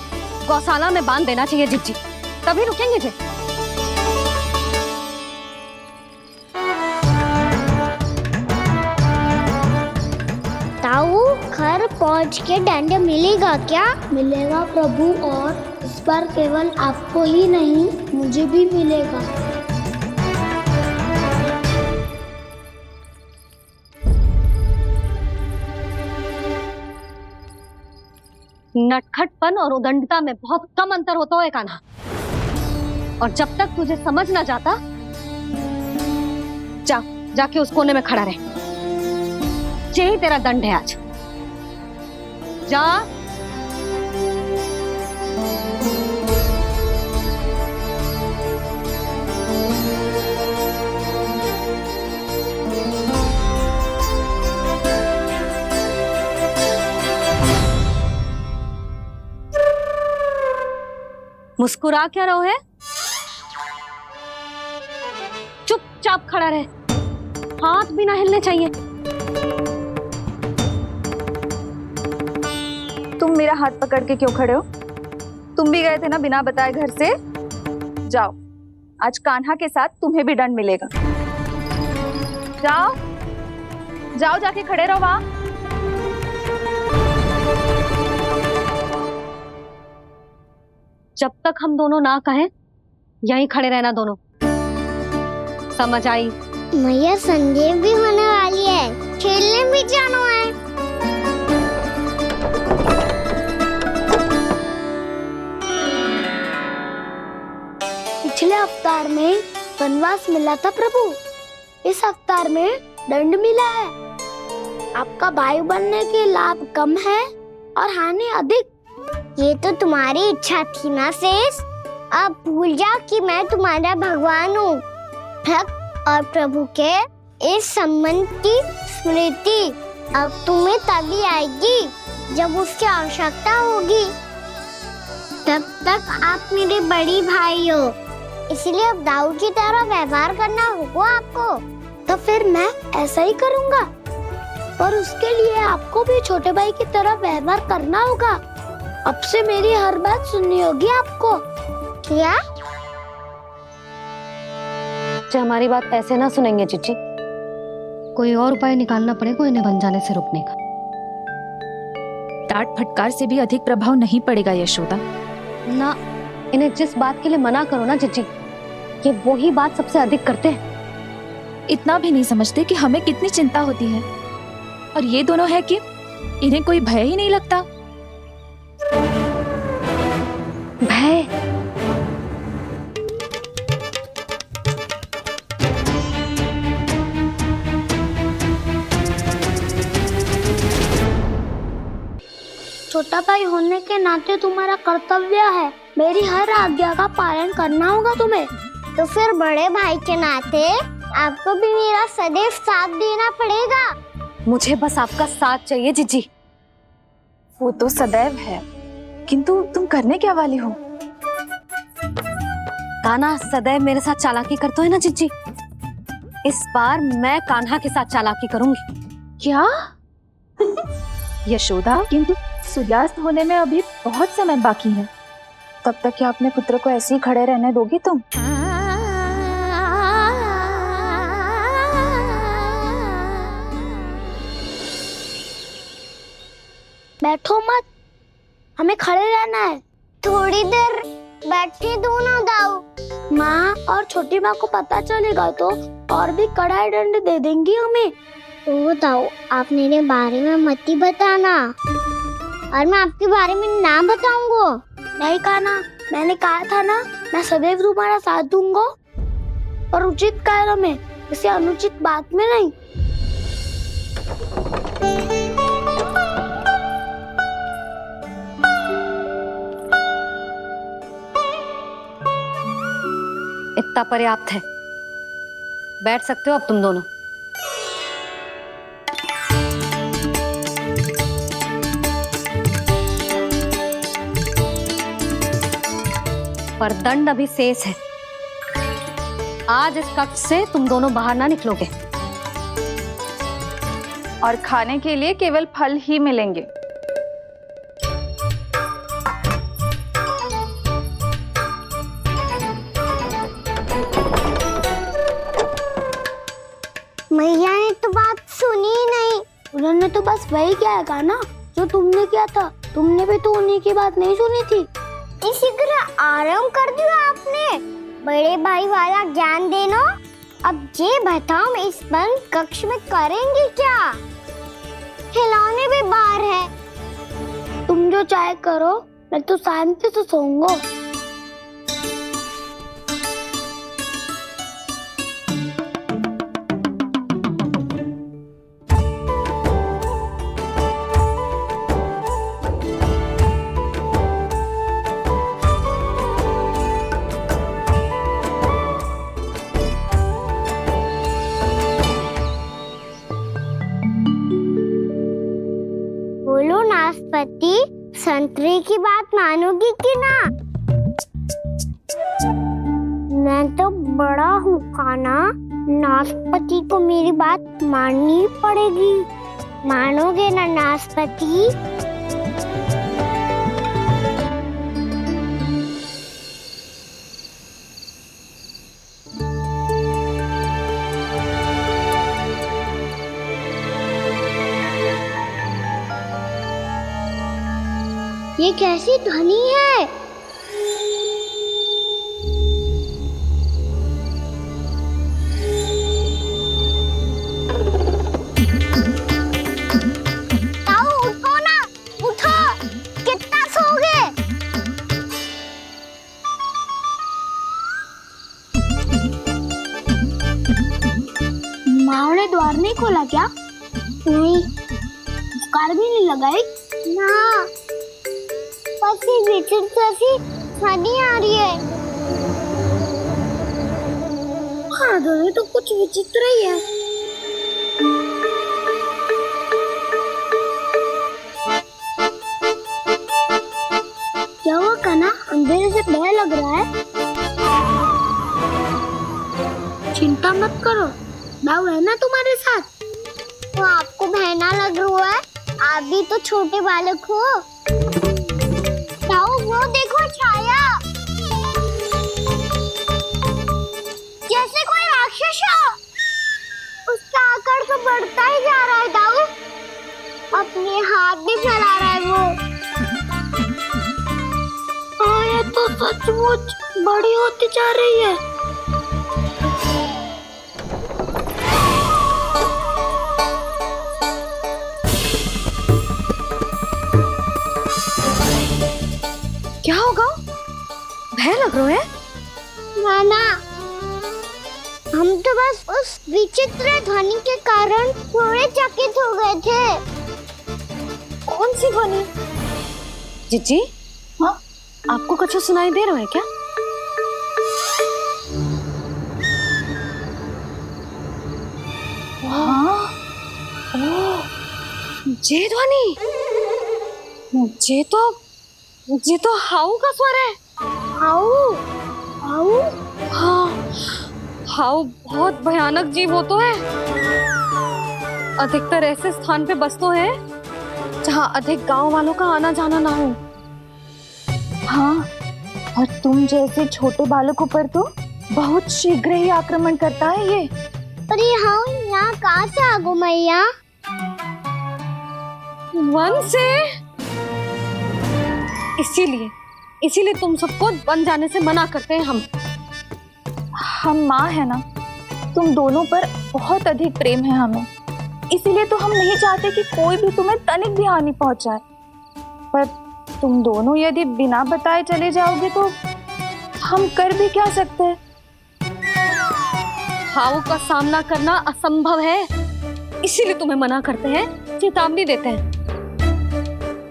गौशाला में बांध देना चाहिए जिज्जी, तभी रुकेंगे जे। ताऊ, घर पहुंच के दंड मिलेगा क्या? मिलेगा प्रभु, और इस बार केवल आपको ही नहीं, मुझे भी मिलेगा। नटखटपन और उदंडता में बहुत कम अंतर होता है कान्हा। और जब तक तुझे समझ ना जाता, जाके उस कोने में खड़ा रहे। यही तेरा दंड है आज। जा। मुस्कुरा क्या रहो है? चुपचाप खड़ा रहे, हाथ भी ना हिलने चाहिए। तुम मेरा हाथ पकड़ के क्यों खड़े हो? तुम भी गए थे ना बिना बताए घर से। जाओ, आज कान्हा के साथ तुम्हें भी दंड मिलेगा। जाओ जाओ, जाके खड़े रहो वहां। जब तक हम दोनों ना कहें, यहीं खड़े रहना दोनों। समझ आई? मैया संध्या भी होने वाली है, खेलने भी जाना है। पिछले अवतार में वनवास मिला था प्रभु, इस अवतार में दंड मिला है। आपका भाई बनने के लाभ कम है और हानि अधिक। ये तो तुम्हारी इच्छा थी ना शेष। अब भूल जा कि मैं तुम्हारा भगवान हूँ। भक्त और प्रभु के इस संबंध की स्मृति अब तुम्हें तभी आएगी जब उसकी आवश्यकता होगी। तब तक आप मेरे बड़ी भाई हो, इसलिए अब दाऊद की तरह व्यवहार करना होगा आपको। तो फिर मैं ऐसा ही करूँगा, पर उसके लिए आपको भी छोटे भाई की तरह व्यवहार करना होगा। अब से मेरी हर बात सुननी होगी आपको। क्या? हमारी बात ऐसे ना सुनेंगे चिच्ची, कोई और उपाय निकालना पड़ेगा इन्हें बन जाने से रुकने का। डांट फटकार से भी अधिक प्रभाव नहीं पड़ेगा यशोदा। ना, इन्हें जिस बात के लिए मना करो ना चिच्ची, ये वही बात सबसे अधिक करते हैं। इतना भी नहीं समझते कि हमें कितनी चिंता होती है, और ये दोनों है कि इन्हें कोई भय ही नहीं लगता। भय? छोटा भाई होने के नाते तुम्हारा कर्तव्य है, मेरी हर आज्ञा का पालन करना होगा तुम्हें। तो फिर बड़े भाई के नाते आपको भी मेरा सदैव साथ देना पड़ेगा। मुझे बस आपका साथ चाहिए जीजी। वो तो सदैव है, किंतु तुम करने क्या वाली हो? कान्हा सदैव मेरे साथ चालाकी करता है ना जीजी, इस बार मैं कान्हा के साथ चालाकी करूंगी। क्या? यशोदा, किंतु सूर्यास्त होने में अभी बहुत समय बाकी है। तब तक क्या अपने पुत्र को ऐसे ही खड़े रहने दोगी तुम? बैठो मत, हमें खड़े रहना है। थोड़ी देर बैठे दो ना दाऊ। माँ और छोटी माँ को पता चलेगा तो और भी कड़ा दंड दे देंगी हमें। तो दाऊ, आप मेरे बारे में मत ही बताना, और मैं आपके बारे में ना बताऊंगा। नहीं कान्हा, मैंने कहा था ना, मैं सदैव तुम्हारा साथ दूंगा, और उचित कार्य में, किसी अनुचित बात में नहीं। इतना पर्याप्त है, बैठ सकते हो अब तुम दोनों। पर दंड अभी शेष है। आज इस कक्ष से तुम दोनों बाहर ना निकलोगे, और खाने के लिए केवल फल ही मिलेंगे। मैया ने तो बात सुनी ही नहीं। उन्होंने तो बस वही किया है ना जो तुमने किया था। तुमने भी तो उन्हीं की बात नहीं सुनी थी। इसी तरह आराम कर दिया आपने। बड़े भाई वाला ज्ञान देना। अब ये बताओ, इस बंद कक्ष में करेंगे क्या? खिलौने भी बाहर है। तुम जो चाहे करो, मैं तो शांति से सोऊंगा। बेटी, संतरे की बात मानोगी कि ना? मैं तो बड़ा हूँ काना, नाशपाती को मेरी बात माननी पड़ेगी। मानोगे ना नाशपाती? ये कैसी ध्वनि है? ताऊ उठो ना, उठो, कितना सोओगे? माँ ने द्वार नहीं खोला क्या? नहीं, कार भी नहीं लगाई ना। विचित्र सी ध्वनि आ रही है। हाँ, ध्वनि तो कुछ विचित्र ही है। क्या हुआ कान्हा, अंधेरे से डर लग रहा है? चिंता मत करो, दाऊ है ना तुम्हारे साथ। तो आपको बहना लग रहा है, आप भी तो छोटे बालक हो। वो देखो छाया, जैसे कोई राक्षस हो। उसका आकार तो बढ़ता ही जा रहा है दाऊ, अपने हाथ भी फैला रहा है वो। ये तो सचमुच बड़ी होती जा रही है। क्या होगा? भय लग रहा है? नाना, हम तो बस उस विचित्र ध्वनि के कारण थोड़े चकित हो गए थे। कौन सी ध्वनि? जीजी, हाँ, आपको कुछ सुनाई दे रहा है क्या? हाँ, ओह, ये ध्वनि, ये तो हाउ का स्वर है। हाउ? हाउ? हाँ, हाउ बहुत भयानक जीव हो तो है। अधिकतर ऐसे स्थान पे बसते हैं जहाँ अधिक गांव वालों का आना जाना ना हो। हाँ, और तुम जैसे छोटे बालकों पर तो बहुत शीघ्र ही आक्रमण करता है ये। अरे हाउ यहाँ कहाँ से आ गो मैया? वन से। इसीलिए तुम सबको वन जाने से मना करते हैं हम माँ है ना, तुम दोनों पर बहुत अधिक प्रेम है हमें, इसीलिए तो हम नहीं चाहते कि कोई भी तुम्हें तनिक भी हानि पहुंचाए। पर तुम दोनों यदि बिना बताए चले जाओगे तो हम कर भी क्या सकते हैं? हाउ का सामना करना असंभव है, इसीलिए तुम्हें मना करते हैं, चेतावनी देते हैं।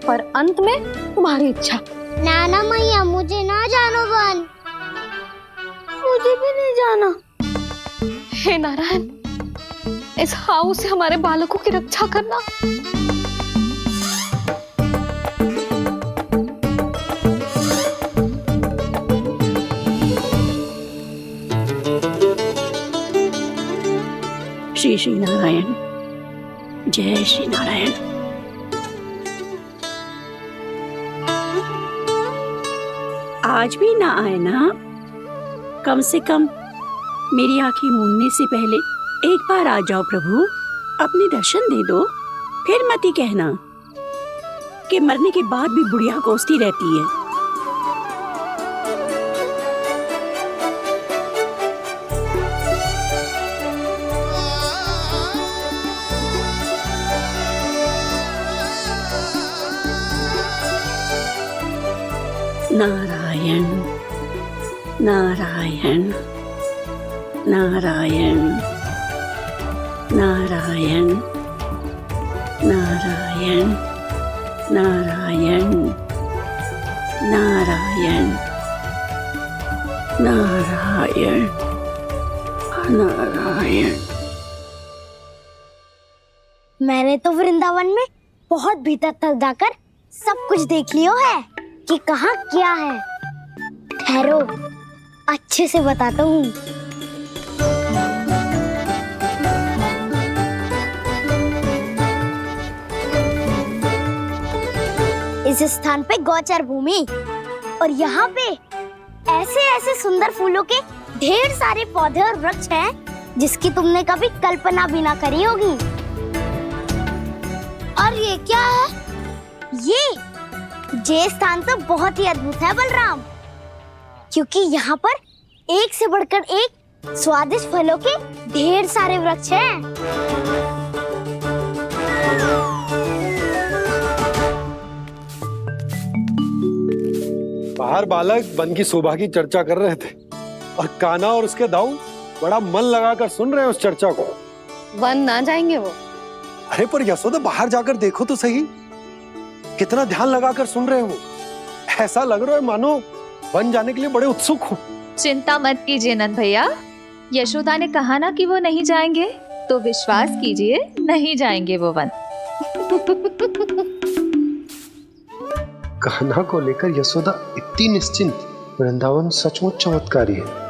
पर अंत में तुम्हारी इच्छा। नाना मैया, मुझे ना जानो वन, मुझे भी नहीं जाना। हे नारायण, इस हाउ से हमारे बालकों की रक्षा करना। श्री श्री नारायण, जय श्री नारायण। आज भी ना आए ना? कम से कम मेरी आंखें मूंदने से पहले एक बार आ जाओ प्रभु, अपने दर्शन दे दो। फिर मत ही कहना कि मरने के बाद भी बुढ़िया कोसती रहती है। नारायण नारायण नारायण नारायण नारायण नारायण नारायण नारायण नारायण। मैंने तो वृंदावन में बहुत भीतर तक जाकर सब कुछ देख लियो है कि कहाँ क्या है। ठहरो, अच्छे से बताता हूँ। इस स्थान पे गौचर भूमि और यहाँ पे ऐसे ऐसे सुंदर फूलों के ढेर सारे पौधे और वृक्ष हैं जिसकी तुमने कभी कल्पना भी ना करी होगी। और ये क्या है? ये स्थान तो बहुत ही अद्भुत है बलराम, क्योंकि यहाँ पर एक से बढ़कर एक स्वादिष्ट फलों के ढेर सारे वृक्ष हैं। बाहर बालक वन की शोभा की चर्चा कर रहे थे और कान्हा और उसके दाऊ बड़ा मन लगाकर सुन रहे हैं उस चर्चा को। वन ना जाएंगे वो? अरे पर यशोदा, बाहर जाकर देखो तो सही, कितना ध्यान लगाकर सुन रहे हो। ऐसा लग रहा है मानो वन जाने के लिए बड़े उत्सुक हो। चिंता मत कीजिए नंद भैया, यशोदा ने कहा ना कि वो नहीं जाएंगे, तो विश्वास कीजिए नहीं जाएंगे वो वन। कान्हा को लेकर यशोदा इतनी निश्चिंत, वृंदावन सचमुच चमत्कारी है।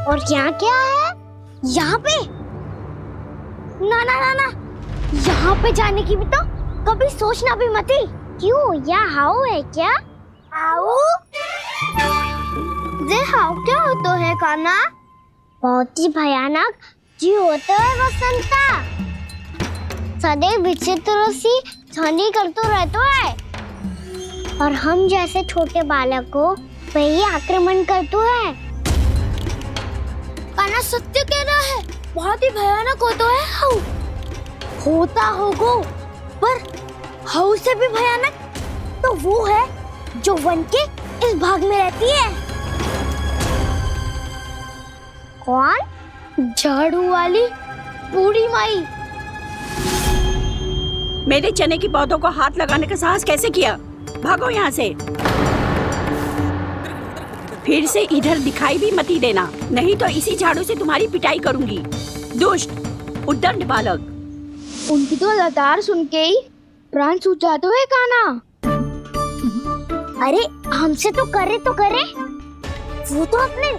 और यहाँ क्या है? यहाँ पे ना ना ना ना, यहाँ पे जाने की भी तो कभी सोचना भी मत ही। क्यों, यहाँ हाउ है क्या? हाउ? ये हाउ क्या होता है कान्हा? बहुत ही भयानक जी होता है वसंता। सदैव विचित्र सी ध्वनि करते रहता है और हम जैसे छोटे बालक को वही आक्रमण करते हैं। कान्हा सत्य कह रहा है, बहुत ही भयानक होता है हाउ। होता होगा, पर हाउ से भी भयानक तो वो है जो वन के इस भाग में रहती है। कौन? झाड़ू वाली बूढ़ी माई। मेरे चने की पौधों को हाथ लगाने का साहस कैसे किया? भागो यहाँ से। फिर से इधर दिखाई भी मत देना, नहीं तो इसी झाड़ू से तुम्हारी पिटाई करूंगी। दुष्ट, उद्दंड बालक। उनकी तो लतार सुन के ही प्राण सूझ जाते हैं कान्हा। अरे हमसे तो करे, वो तो अपने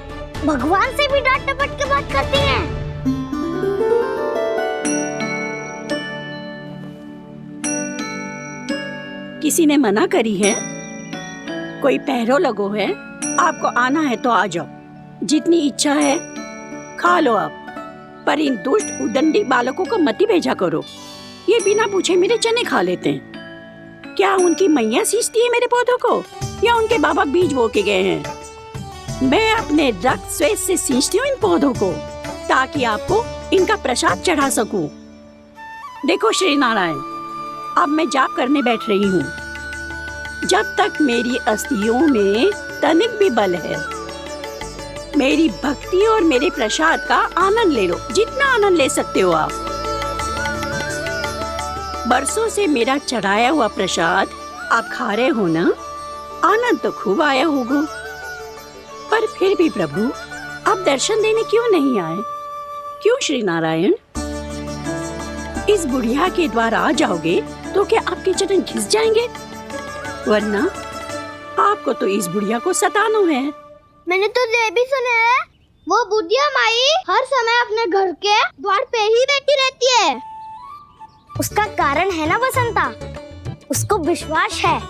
भगवान से भी डांट डपट के बात करती हैं। किसी ने मना करी है? कोई पहरो लगो है? आपको आना है तो आ जाओ, जितनी इच्छा है खा लो आप, पर इन दुष्ट उदंडी बालकों को मत ही भेजा करो। ये बिना पूछे मेरे चने खा लेते हैं। क्या उनकी मैया सींचती है मेरे पौधों को, या उनके बाबा बीज बो के गए हैं? मैं अपने रक्त स्वेद से सींचती हूँ इन पौधों को, ताकि आपको इनका प्रसाद चढ़ा सकूं। देखो श्री नारायण, अब मैं जाप करने बैठ रही हूँ। जब तक मेरी अस्थियों में तनिक भी बल है, मेरी भक्ति और मेरे प्रसाद का आनंद ले लो, जितना आनंद ले सकते हो आप। बरसों से मेरा चढ़ाया हुआ प्रसाद आप खा रहे हो ना, आनंद तो खूब आया होगा। पर फिर भी प्रभु, आप दर्शन देने क्यों नहीं आए? क्यों श्री नारायण? इस बुढ़िया के द्वार आ जाओगे तो क्या आपके चरण घिस जाएंगे? वरना आपको तो इस बुढ़िया को सताना है। मैंने तो ये भी सुना है, वो बुढ़िया माई हर समय अपने घर के द्वार पे ही बैठी रहती है। उसका कारण है ना बसंता, उसको विश्वास है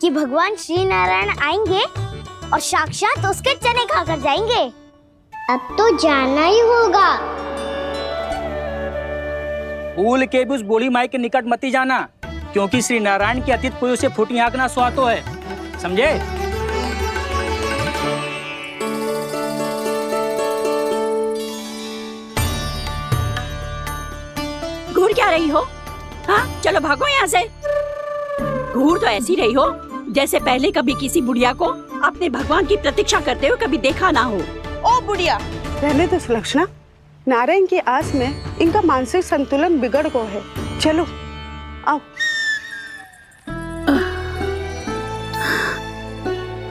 कि भगवान श्री नारायण आएंगे और साक्षात उसके चने खाकर जाएंगे। अब तो जाना ही होगा। भूल के भी उस बूढ़ी माई के निकट मत ही जाना, क्योंकि श्री नारायण की अतीत पुरुष से फूटी आंकना स्वातो है, समझे? घूर क्या रही हो? हाँ, चलो भागो यहाँ से। घूर तो ऐसी रही हो जैसे पहले कभी किसी बुढ़िया को अपने भगवान की प्रतीक्षा करते हुए कभी देखा ना हो। ओ बुढ़िया, रहने तो सुलक्षणा, नारायण की आस में इनका मानसिक संतुलन बिगड़ गया है। चलो आओ।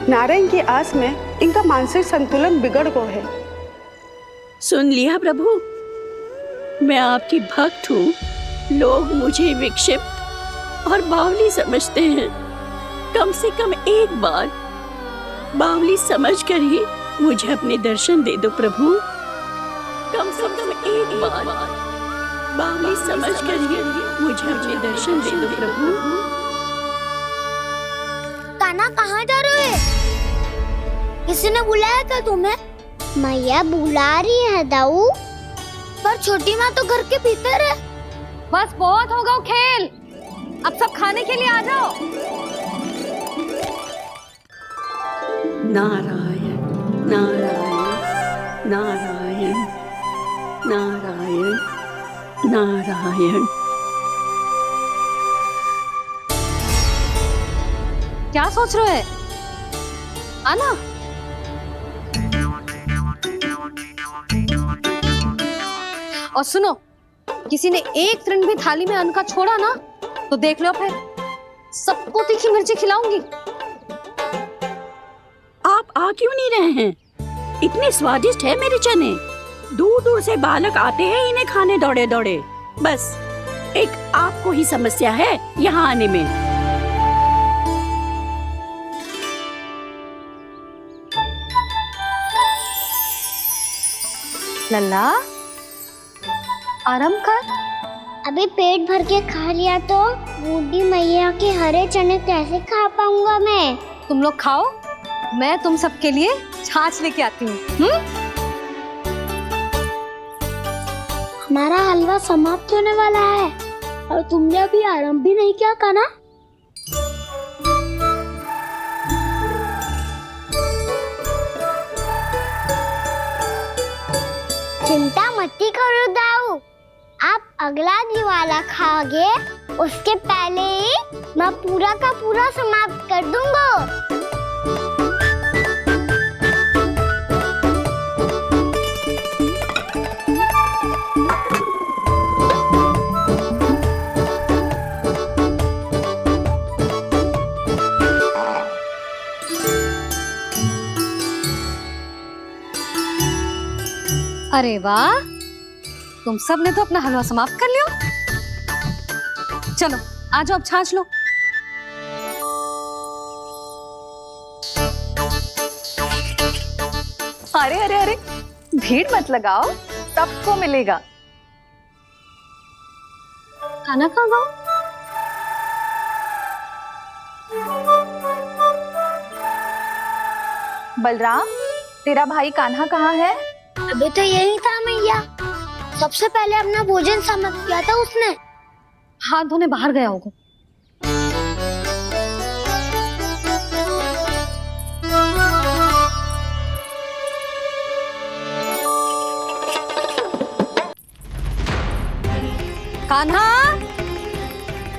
नारायण की आस में इनका मानसिक संतुलन बिगड़ गया है। सुन लिया प्रभु, मैं आपकी भक्त हूँ। लोग मुझे विक्षिप्त और बावली समझते हैं। कम से कम एक बार बावली समझकर ही मुझे अपने दर्शन दे दो प्रभु। कम से कम एक बार बावली समझकर ही मुझे अपने दर्शन दे दो प्रभु। कान्हा कहाँ जा रहे हो? किसी ने बुलाया था तुम्हें? मैया बुला रही है दाऊ, पर छोटी माँ तो घर के भीतर है। बस बहुत होगा वो खेल, अब सब खाने के लिए आ जाओ। नारायण नारायण नारायण नारायण नारायण। क्या सोच रहे हैं? आना। और सुनो, किसी ने एक तृण भी थाली में अन्न का छोड़ा ना तो देख लो, फिर सबको तीखी मिर्ची खिलाऊंगी। आप आ क्यों नहीं रहे हैं? इतने स्वादिष्ट है मेरे चने। दूर दूर से बालक आते हैं इन्हें खाने दौड़े दौड़े। बस एक आपको ही समस्या है यहाँ आने में। लल्ला, आराम कर। अभी पेट भर के खा लिया तो बूढ़ी मैया के हरे चने कैसे खा पाऊंगा मैं? तुम लोग खाओ, मैं तुम सबके लिए छाछ लेके आती हूँ। हमारा हलवा समाप्त होने वाला है और तुमने अभी आराम भी नहीं किया कान्हा। चिंता मत करो दाऊ, आप अगला दिवाला खाओगे उसके पहले ही मैं पूरा का पूरा समाप्त कर दूंगा। अरे वाह, तुम सब ने तो अपना हलवा समाप्त कर लिया। चलो आ जाओ, अब छाछ लो। अरे अरे अरे, भीड़ मत लगाओ, सबको मिलेगा। खाना खा गो। बलराम, तेरा भाई कान्हा कहाँ है? अभी तो यही था मैया, सबसे पहले अपना भोजन समाप्त किया था उसने। हाथ धोने बाहर गया होगा। कान्हा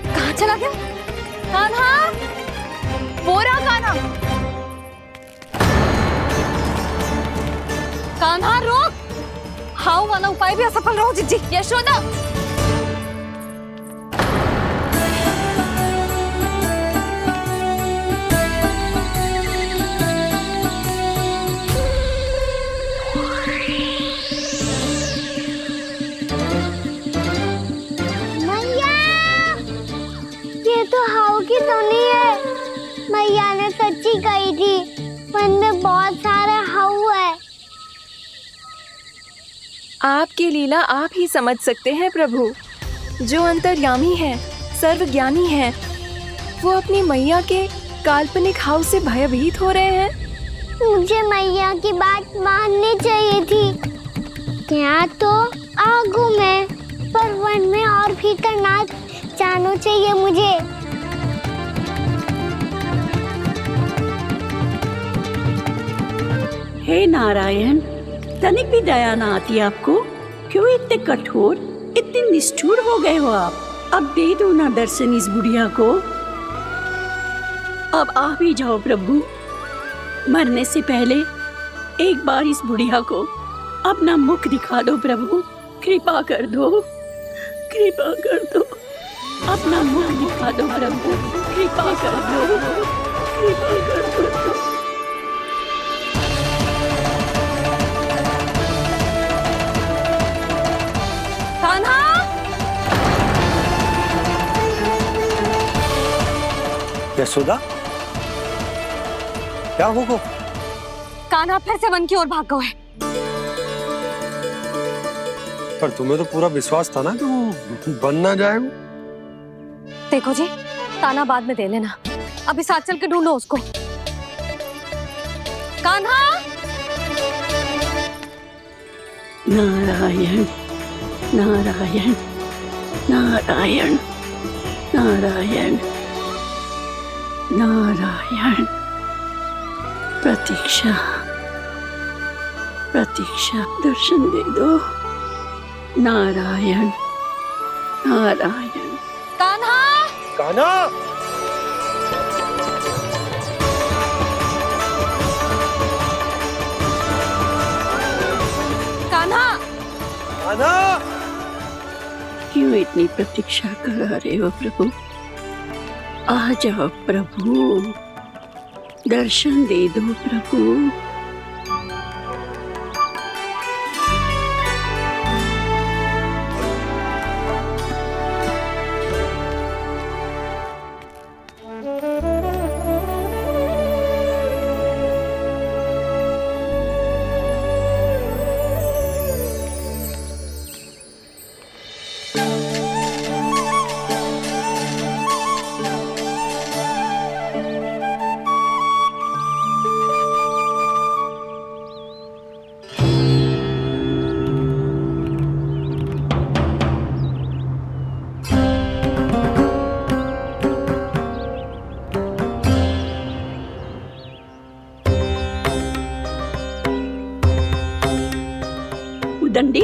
कहाँ चला गया? कान्हा, वो रहा कान्हा। कान्हा रोक, हाउ वाला उपाय भी असफल रहो जिज्जी। यशोदा, मैया, ये तो हाउ की धुनी है। मैया ने सच्ची कही थी, वन में बहुत सारे हाउ है। आपकी लीला आप ही समझ सकते हैं प्रभु। जो अंतर्यामी है, सर्वज्ञानी है, वो अपनी मैया के काल्पनिक हाव से भयभीत हो रहे हैं। मुझे मैया की बात माननी चाहिए थी। यहाँ तो आगू में, पर वन में और भीतर ना जाना चाहिए मुझे। हे नारायण, तनिक भी दया ना आती आपको? क्यों इतने कठोर, इतने निष्ठुर हो गए हो आप? अब दे दो ना दर्शन इस बुढ़िया को। अब आ भी जाओ प्रभु। मरने से पहले एक बार इस बुढ़िया को अपना मुख दिखा दो प्रभु। कृपा कर दो, कृपा कर दो। अपना मुख दिखा दो प्रभु, कृपा कर दो, कृपा कर दो। कान्हा, यशोदा, क्या हुआ? कान्हा फिर से वन की ओर भाग गए। पर तुम्हें तो पूरा विश्वास था ना कि वो बन ना जाए। देखो जी, ताना बाद में दे लेना, अभी साथ चल के ढूंढो उसको। कान्हा! नारायण नारायण नारायण नारायण नारायण। प्रतीक्षा प्रतीक्षा, दर्शन दे दो। नारायण नारायण। कान्हा! कान्हा! कान्हा! कान्हा! क्यों इतनी प्रतीक्षा करा रहे हो प्रभु? आ जाओ प्रभु, दर्शन दे दो प्रभु। दंडी,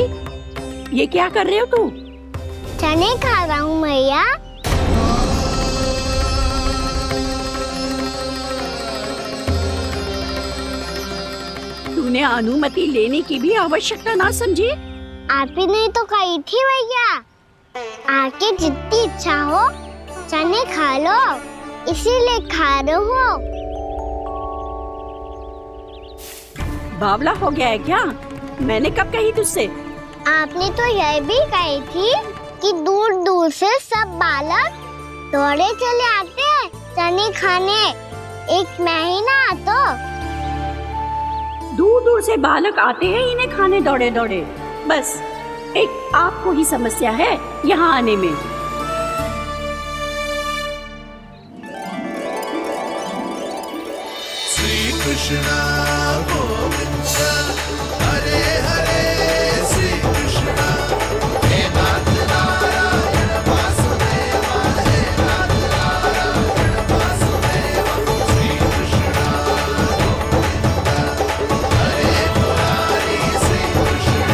ये क्या कर रहे हो तू? चने खा रहा हूँ मैया। तूने अनुमति लेने की भी आवश्यकता ना समझी? आप ही नहीं तो कही थी भैया, आके जितनी इच्छा हो चने खा लो, इसीलिए खा रहे हो। बावला हो गया है क्या? मैंने कब कही तुझसे? आपने तो यह भी कही थी कि दूर दूर से सब बालक दौड़े चले आते हैं चने खाने, एक महीना तो दूर दूर से बालक आते हैं इन्हें खाने दौड़े दौड़े। बस एक आपको ही समस्या है यहाँ आने में। श्री कृष्ण गोविंद हरे हरे, श्री कृष्ण हे नाथ नारायण वासुदेवा, हे नाथ नारायण वासुदेवा। श्री कृष्ण गोविंद हरे मुरारी, श्री कृष्ण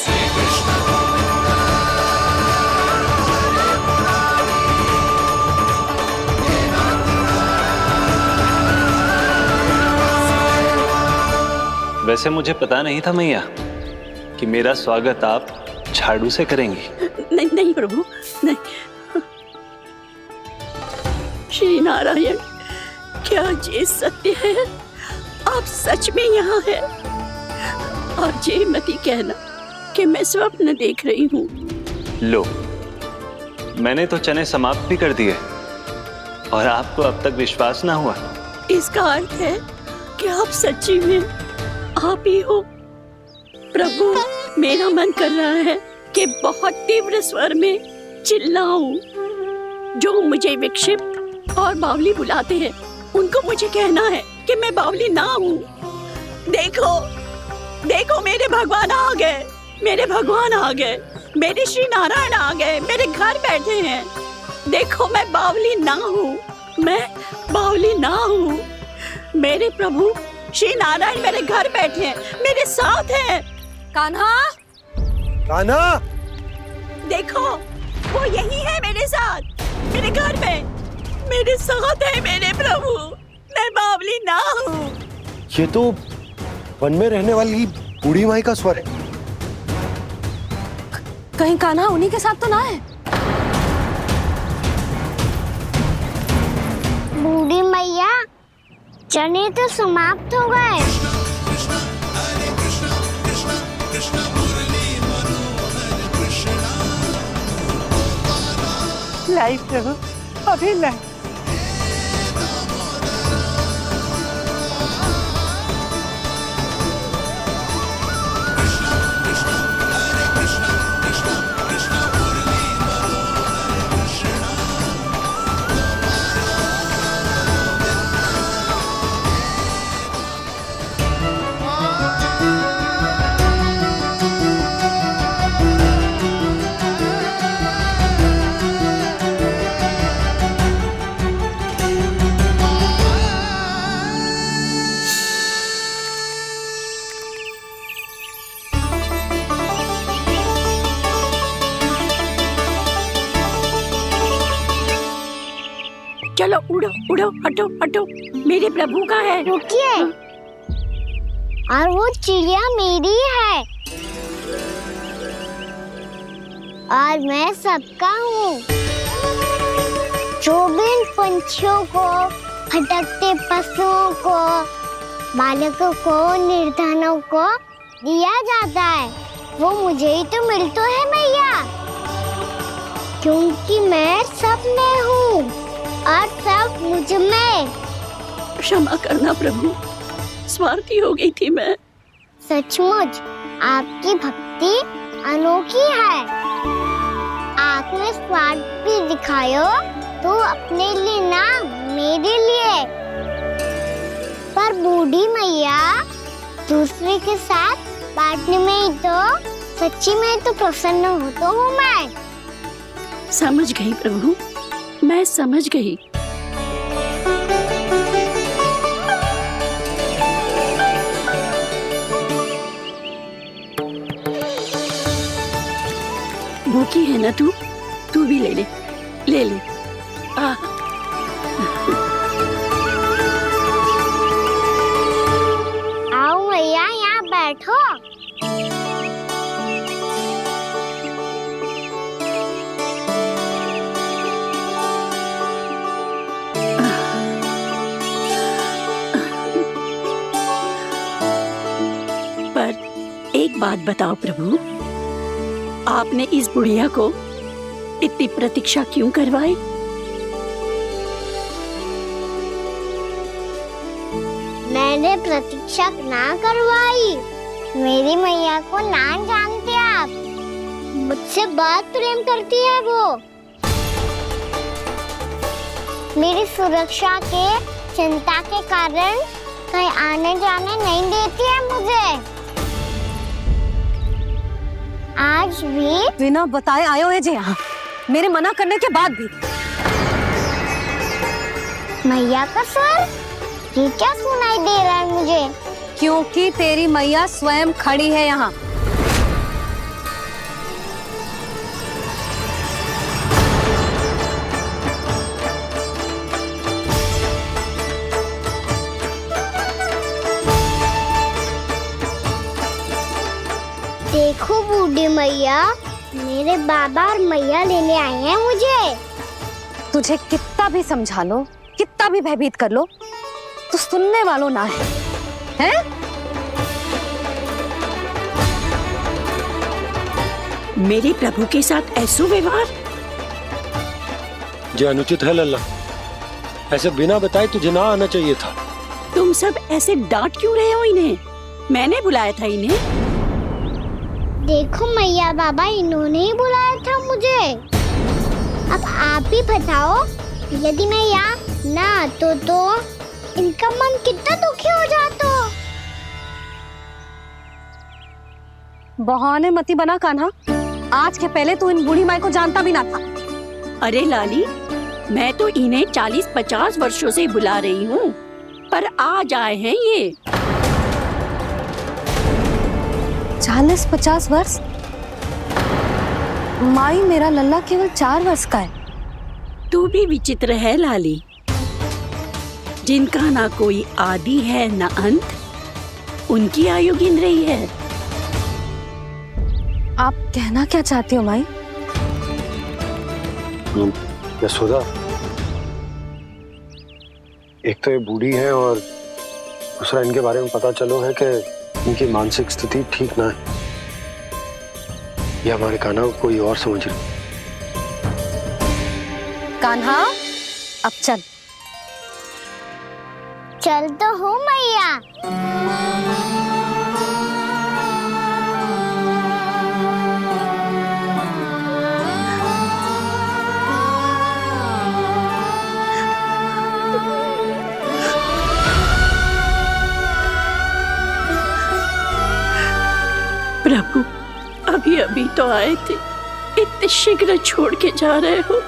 श्री कृष्ण गोविंद हरे मुरारी, हे नाथ वैसे मुझे पता नहीं था मैया कि मेरा स्वागत आप झाड़ू से करेंगी। नहीं नहीं प्रभु, नहीं। श्री नारायण, क्या ये सत्य है? आप सच में यहाँ हैं? और ये मत ही कहना कि मैं स्वप्न देख रही हूँ। लो, मैंने तो चने समाप्त भी कर दिए और आपको अब तक विश्वास ना हुआ। इसका अर्थ है कि आप सच्ची में आप ही हो। प्रभु, मेरा मन कर रहा है कि बहुत तीव्र स्वर में चिल्लाऊं। जो मुझे विक्षिप्त और बावली बुलाते हैं उनको मुझे कहना है कि मैं बावली ना हूँ। देखो देखो, मेरे भगवान आ गए, मेरे भगवान आ गए, मेरे श्री नारायण आ गए, मेरे घर बैठे हैं। देखो, मैं बावली ना हूँ, मैं बावली ना हूँ। मेरे प्रभु श्री नारायण मेरे घर बैठे हैं, मेरे साथ हैं। कान्हा! कान्हा! देखो, वो यही है मेरे साथ, मेरे घर में, मेरे साथ है मेरे प्रभु। मैं बावली ना हूँ। ये तो वन में रहने वाली बूढ़ी माई का स्वर है। कहीं कान्हा उन्हीं के साथ तो ना है? बूढ़ी मैया, चने तो समाप्त हो गए। लाई प्रभु, अभी नहीं। चलो उड़ो उड़ो, हटो हटो, मेरे प्रभु का है। रुकिए, और वो चिड़िया मेरी है और मैं सबका हूँ। जो भी इन पंछियों को, भटकते पशुओं को, बालकों को, निर्धनों को दिया जाता है, वो मुझे ही तो मिलता है मैया, क्योंकि मैं सब में हूँ और सब मुझ में। क्षमा करना प्रभु, स्वार्थी हो गई थी मैं। सचमुच आपकी भक्ति अनोखी है। आपने स्वार्थ भी दिखायो तो अपने लिए ना, मेरे लिए। पर बूढ़ी मैया दूसरे के साथ बांटने में ही तो सच्ची में तो प्रसन्न हो तो हूँ मैं। समझ गई प्रभु, मैं समझ गई। भूखी है ना तू? तू भी ले ले, ले ले। आओ मैया, यहाँ बैठो। एक बात बताओ प्रभु, आपने इस बुढ़िया को इतनी प्रतीक्षा क्यों करवाई? मैंने प्रतीक्षा ना करवाई। मेरी मैया को ना जानते आप, मुझसे बहुत प्रेम करती है वो। मेरी सुरक्षा के चिंता के कारण कहीं आने जाने नहीं देती है मुझे। आज भी बिना बताए आए हो जे यहाँ, मेरे मना करने के बाद भी। मैया का स्वर, ये क्या सुनाई दे रहा है मुझे? क्योंकि तेरी मैया स्वयं खड़ी है यहाँ। देखो बूढ़ी मैया, मेरे बाबा और मैया लेने आए हैं मुझे। तुझे कितना भी समझा लो, कितना भी भयभीत कर लो, तो सुनने वालों ना है, हैं? मेरे प्रभु के साथ ऐसा व्यवहार जो अनुचित है लल्ला। ऐसे बिना बताए तुझे ना आना चाहिए था। तुम सब ऐसे डांट क्यों रहे हो इन्हें? मैंने बुलाया था इन्हें। देखो मैया बाबा, इन्होंने ही बुलाया था मुझे। अब आप ही बताओ, यदि मैं यहाँ ना आतो तो इनका मन कितना दुखी हो जाता। बहाने मती बना कान्हा, आज के पहले तू इन बूढ़ी माई को जानता भी ना था। अरे लाली, मैं तो इन्हें 40-50 वर्षों से बुला रही हूँ, पर आज आए हैं ये। 40-50 वर्ष? माई, मेरा लल्ला केवल 4 वर्ष का है। तू भी विचित्र है लाली, जिनका ना कोई आदि है ना अंत, उनकी आयु गिन रही है। आप कहना क्या चाहती हो माई? यशोदा, एक तो ये बूढ़ी है और दूसरा इनके बारे में पता चलो है कि इनकी मानसिक स्थिति ठीक ना है। ये हमारे कान्हा को कोई और समझ रही। कान्हा, अब चल। चल तो हो मैया। प्रभु, अभी अभी तो आए थे, इतने शीघ्र छोड़ के जा रहे हो।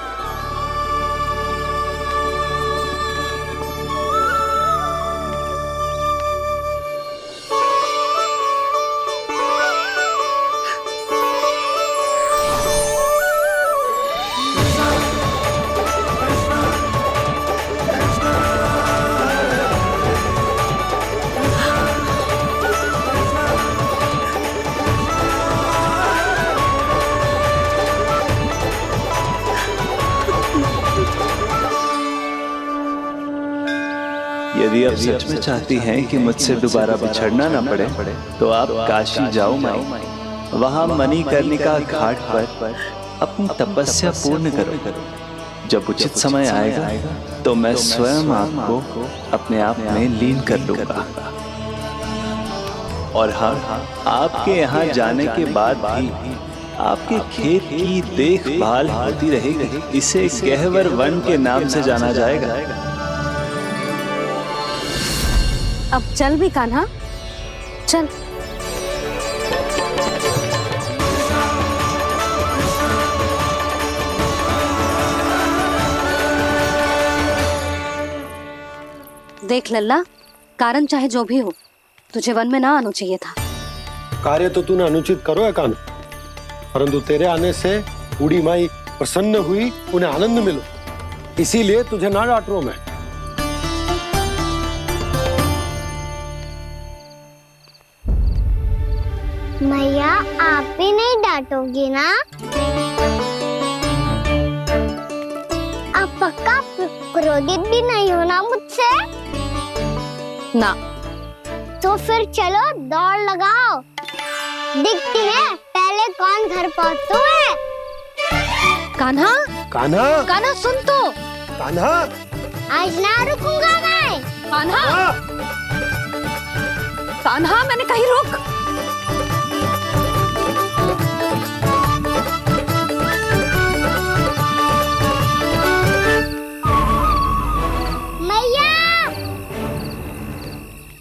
यदि आप सच में चाहती हैं कि मुझसे दोबारा बिछड़ना न पड़े तो आप काशी जाओ माई। वहां मणिकर्णिका घाट पर अपनी तपस्या पूर्ण करो। जब उचित समय आएगा तो मैं स्वयं आपको अपने आप में लीन कर लूंगा। और हाँ, आपके यहाँ जाने के बाद भी आपके खेत की देखभाल होती रहेगी। इसे गहवर वन के नाम से जाना जाएगा। अब चल भी कान्हा, चल। देख लल्ला, कारण चाहे जो भी हो, तुझे वन में ना आना चाहिए था। कार्य तो तूने अनुचित करो है कान्हा, परंतु तेरे आने से बूढ़ी माई प्रसन्न हुई, उन्हें आनंद मिलो, इसीलिए तुझे ना डांट रहा हूं मैं। मैया, आप भी नहीं डांटोगी ना? आप पक्का क्रोधित भी नहीं हो ना मुझसे? ना। तो फिर चलो दौड़ लगाओ, दिखती है पहले कौन घर पहुंचता है। कान्हा, कान्हा, कान्हा सुन तो। कान्हा, आज ना रुकूंगा मैं। कान्हा, कान्हा, मैंने कहीं रुक।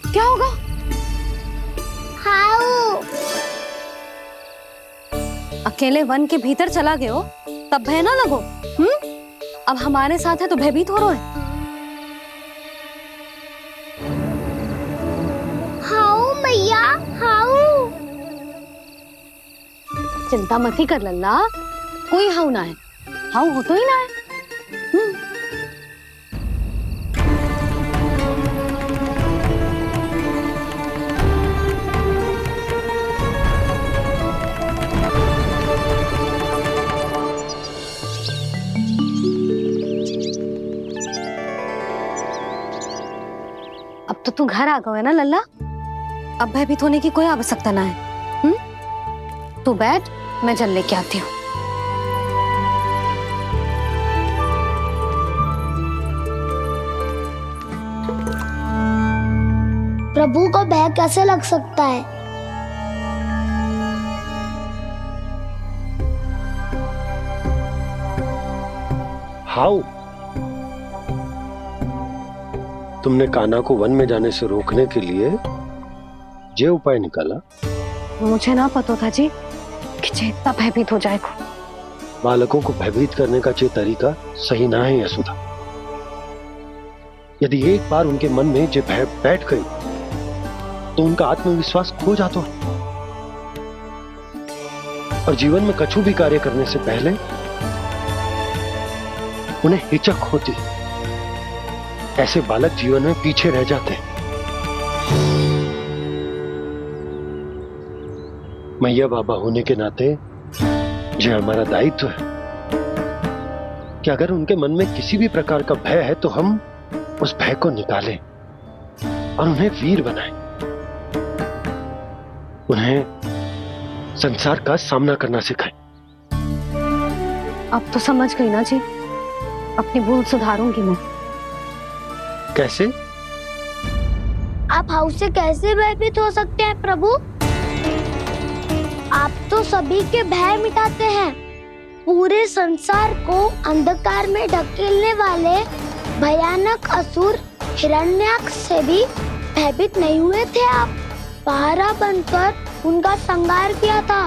क्या होगा? हाउ अकेले वन के भीतर चला गए हो तब भय ना लगो। अब हमारे साथ है तो भयभीत हो रहे हैं। हाउ मैया, हाउ। चिंता मत ही कर लल्ला, कोई हाउ ना है। हाउ हो तो ही ना है। अब तो तू घर आ गया है ना लल्ला, अब भयभीत होने की कोई आवश्यकता ना है। तू बैठ, मैं जल लेके आती हूँ। प्रभु को भय कैसे लग सकता है? हाउ, तुमने कान्हा को वन में जाने से रोकने के लिए ये उपाय निकाला? मुझे ना पता था जी कि जे इतना भयभीत हो जाएगा। बालकों को भयभीत करने का ये तरीका सही ना है यशोदा। यदि एक बार उनके मन में ये भय बैठ गई तो उनका आत्मविश्वास खो जाता है और जीवन में कछु भी कार्य करने से पहले उन्हें हिचक होती। ऐसे बालक जीवन में पीछे रह जाते हैं। मैया बाबा होने के नाते ये हमारा दायित्व है कि अगर उनके मन में किसी भी प्रकार का भय है तो हम उस भय को निकालें और उन्हें वीर बनाएं, उन्हें संसार का सामना करना सिखाएं। अब तो समझ गई ना जी, अपनी भूल सुधारूंगी मैं। कैसे? आप हाउस से कैसे भयभीत हो सकते हैं प्रभु? आप तो सभी के भय मिटाते हैं। पूरे संसार को अंधकार में ढकेलने वाले भयानक असुर हिरण्याक्ष से भी भयभीत नहीं हुए थे आप। पहरा बनकर उनका संहार किया था।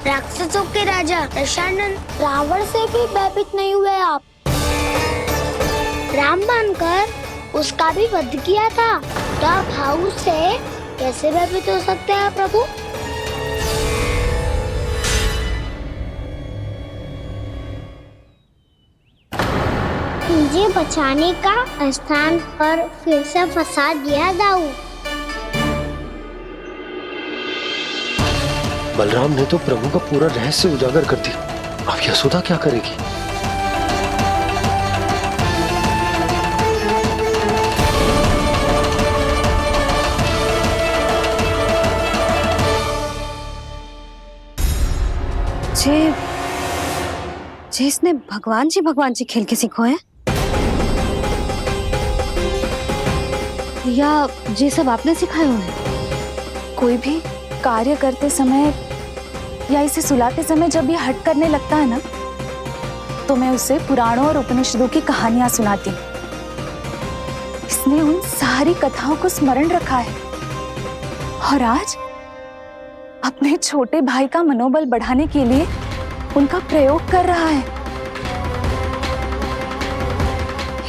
राक्षसों के राजा दशानन रावण से भी भयभीत नहीं हुए आप। राम बनकर उसका भी वध किया था। तो आप हाउस से कैसे भयभीत हो सकते हैं प्रभु? मुझे बचाने का स्थान पर फिर से फंसा दिया दाऊ। बलराम ने तो प्रभु का पूरा रहस्य उजागर कर दिया। अब यशोदा क्या करेगी? जे इसने भगवान जी खेल के सीखो है, या जे सब आपने सिखाए हुए हैं? कोई भी कार्य करते समय या इसे सुलाते समय जब ये हट करने लगता है ना, तो मैं उसे पुराणों और उपनिषदों की कहानियां सुनाती। इसने उन सारी कथाओं को स्मरण रखा है और आज अपने छोटे भाई का मनोबल बढ़ाने के लिए उनका प्रयोग कर रहा है।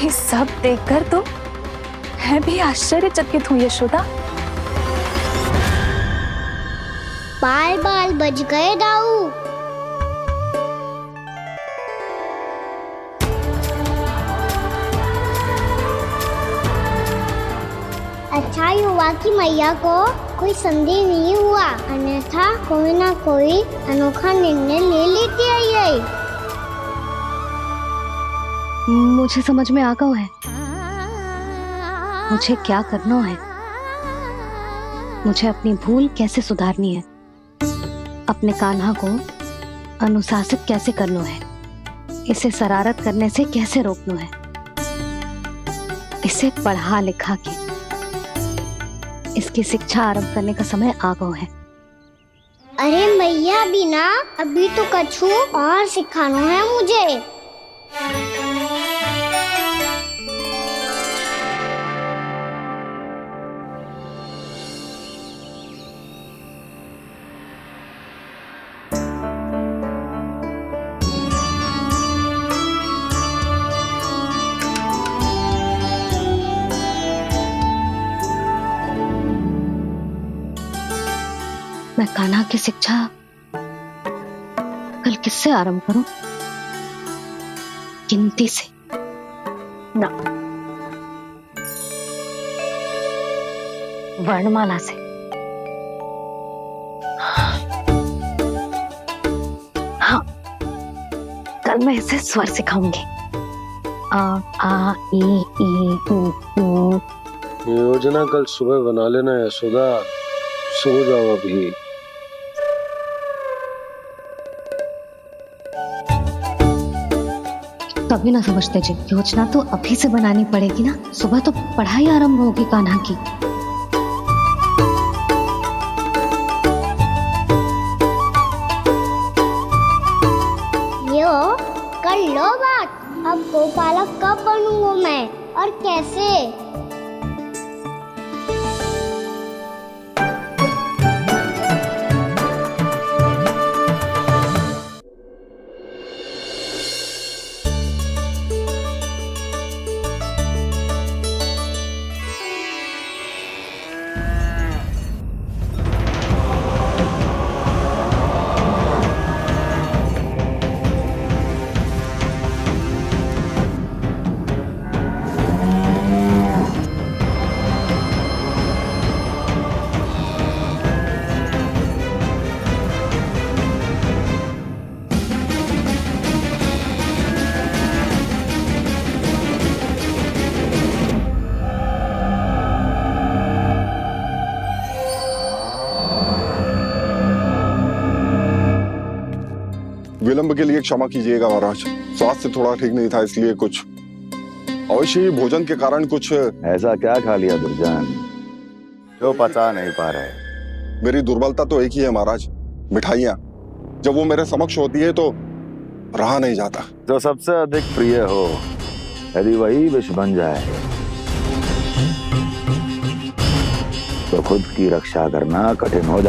ये सब देखकर तो मैं भी आश्चर्यचकित हूँ यशोदा। बाल बाल बच गए दाऊ। अच्छा हुआ कि मैया को कोई संदेह नहीं हुआ, अन्यथा कोई ना कोई अनोखा निर्णय ले लेती है ये। मुझे समझ में आ गया है मुझे क्या करना है। मुझे अपनी भूल कैसे सुधारनी है, अपने कान्हा को अनुशासित कैसे करना है, इसे शरारत करने से कैसे रोकना है, इसे पढ़ा लिखा के इसकी शिक्षा आरंभ करने का समय आ गया है। अरे मैया बिना अभी तो कछु और सिखाना है मुझे। मैं कान्हा की शिक्षा कल किससे आरंभ करूं? गिनती से ना, वर्णमाला से। हाँ, कल मैं इसे स्वर सिखाऊंगी। आ आ ई ऊ। योजना कल सुबह बना लेना यशोदा, सो जाओ अभी। तभी ना समझते जी, योजना तो अभी से बनानी पड़ेगी ना। सुबह तो पढ़ाई आरंभ होगी कान्हा की। यो कर लो बात। अब गोपालक कब बनूंगा मैं और कैसे? विलंब के लिए क्षमा कीजिएगा महाराज, स्वास्थ्य थोड़ा ठीक नहीं था इसलिए कुछ अवश्य ही भोजन के कारण कुछ। ऐसा क्या खा लिया दुर्जन जो पचा नहीं पा रहे? मेरी दुर्बलता तो एक ही है महाराज, मिठाइयाँ। जब वो मेरे समक्ष होती है तो रहा नहीं जाता। जो सबसे अधिक प्रिय हो यदि वही विष बन जाए तो खुद की रक्षा करना कठिन हो जाए।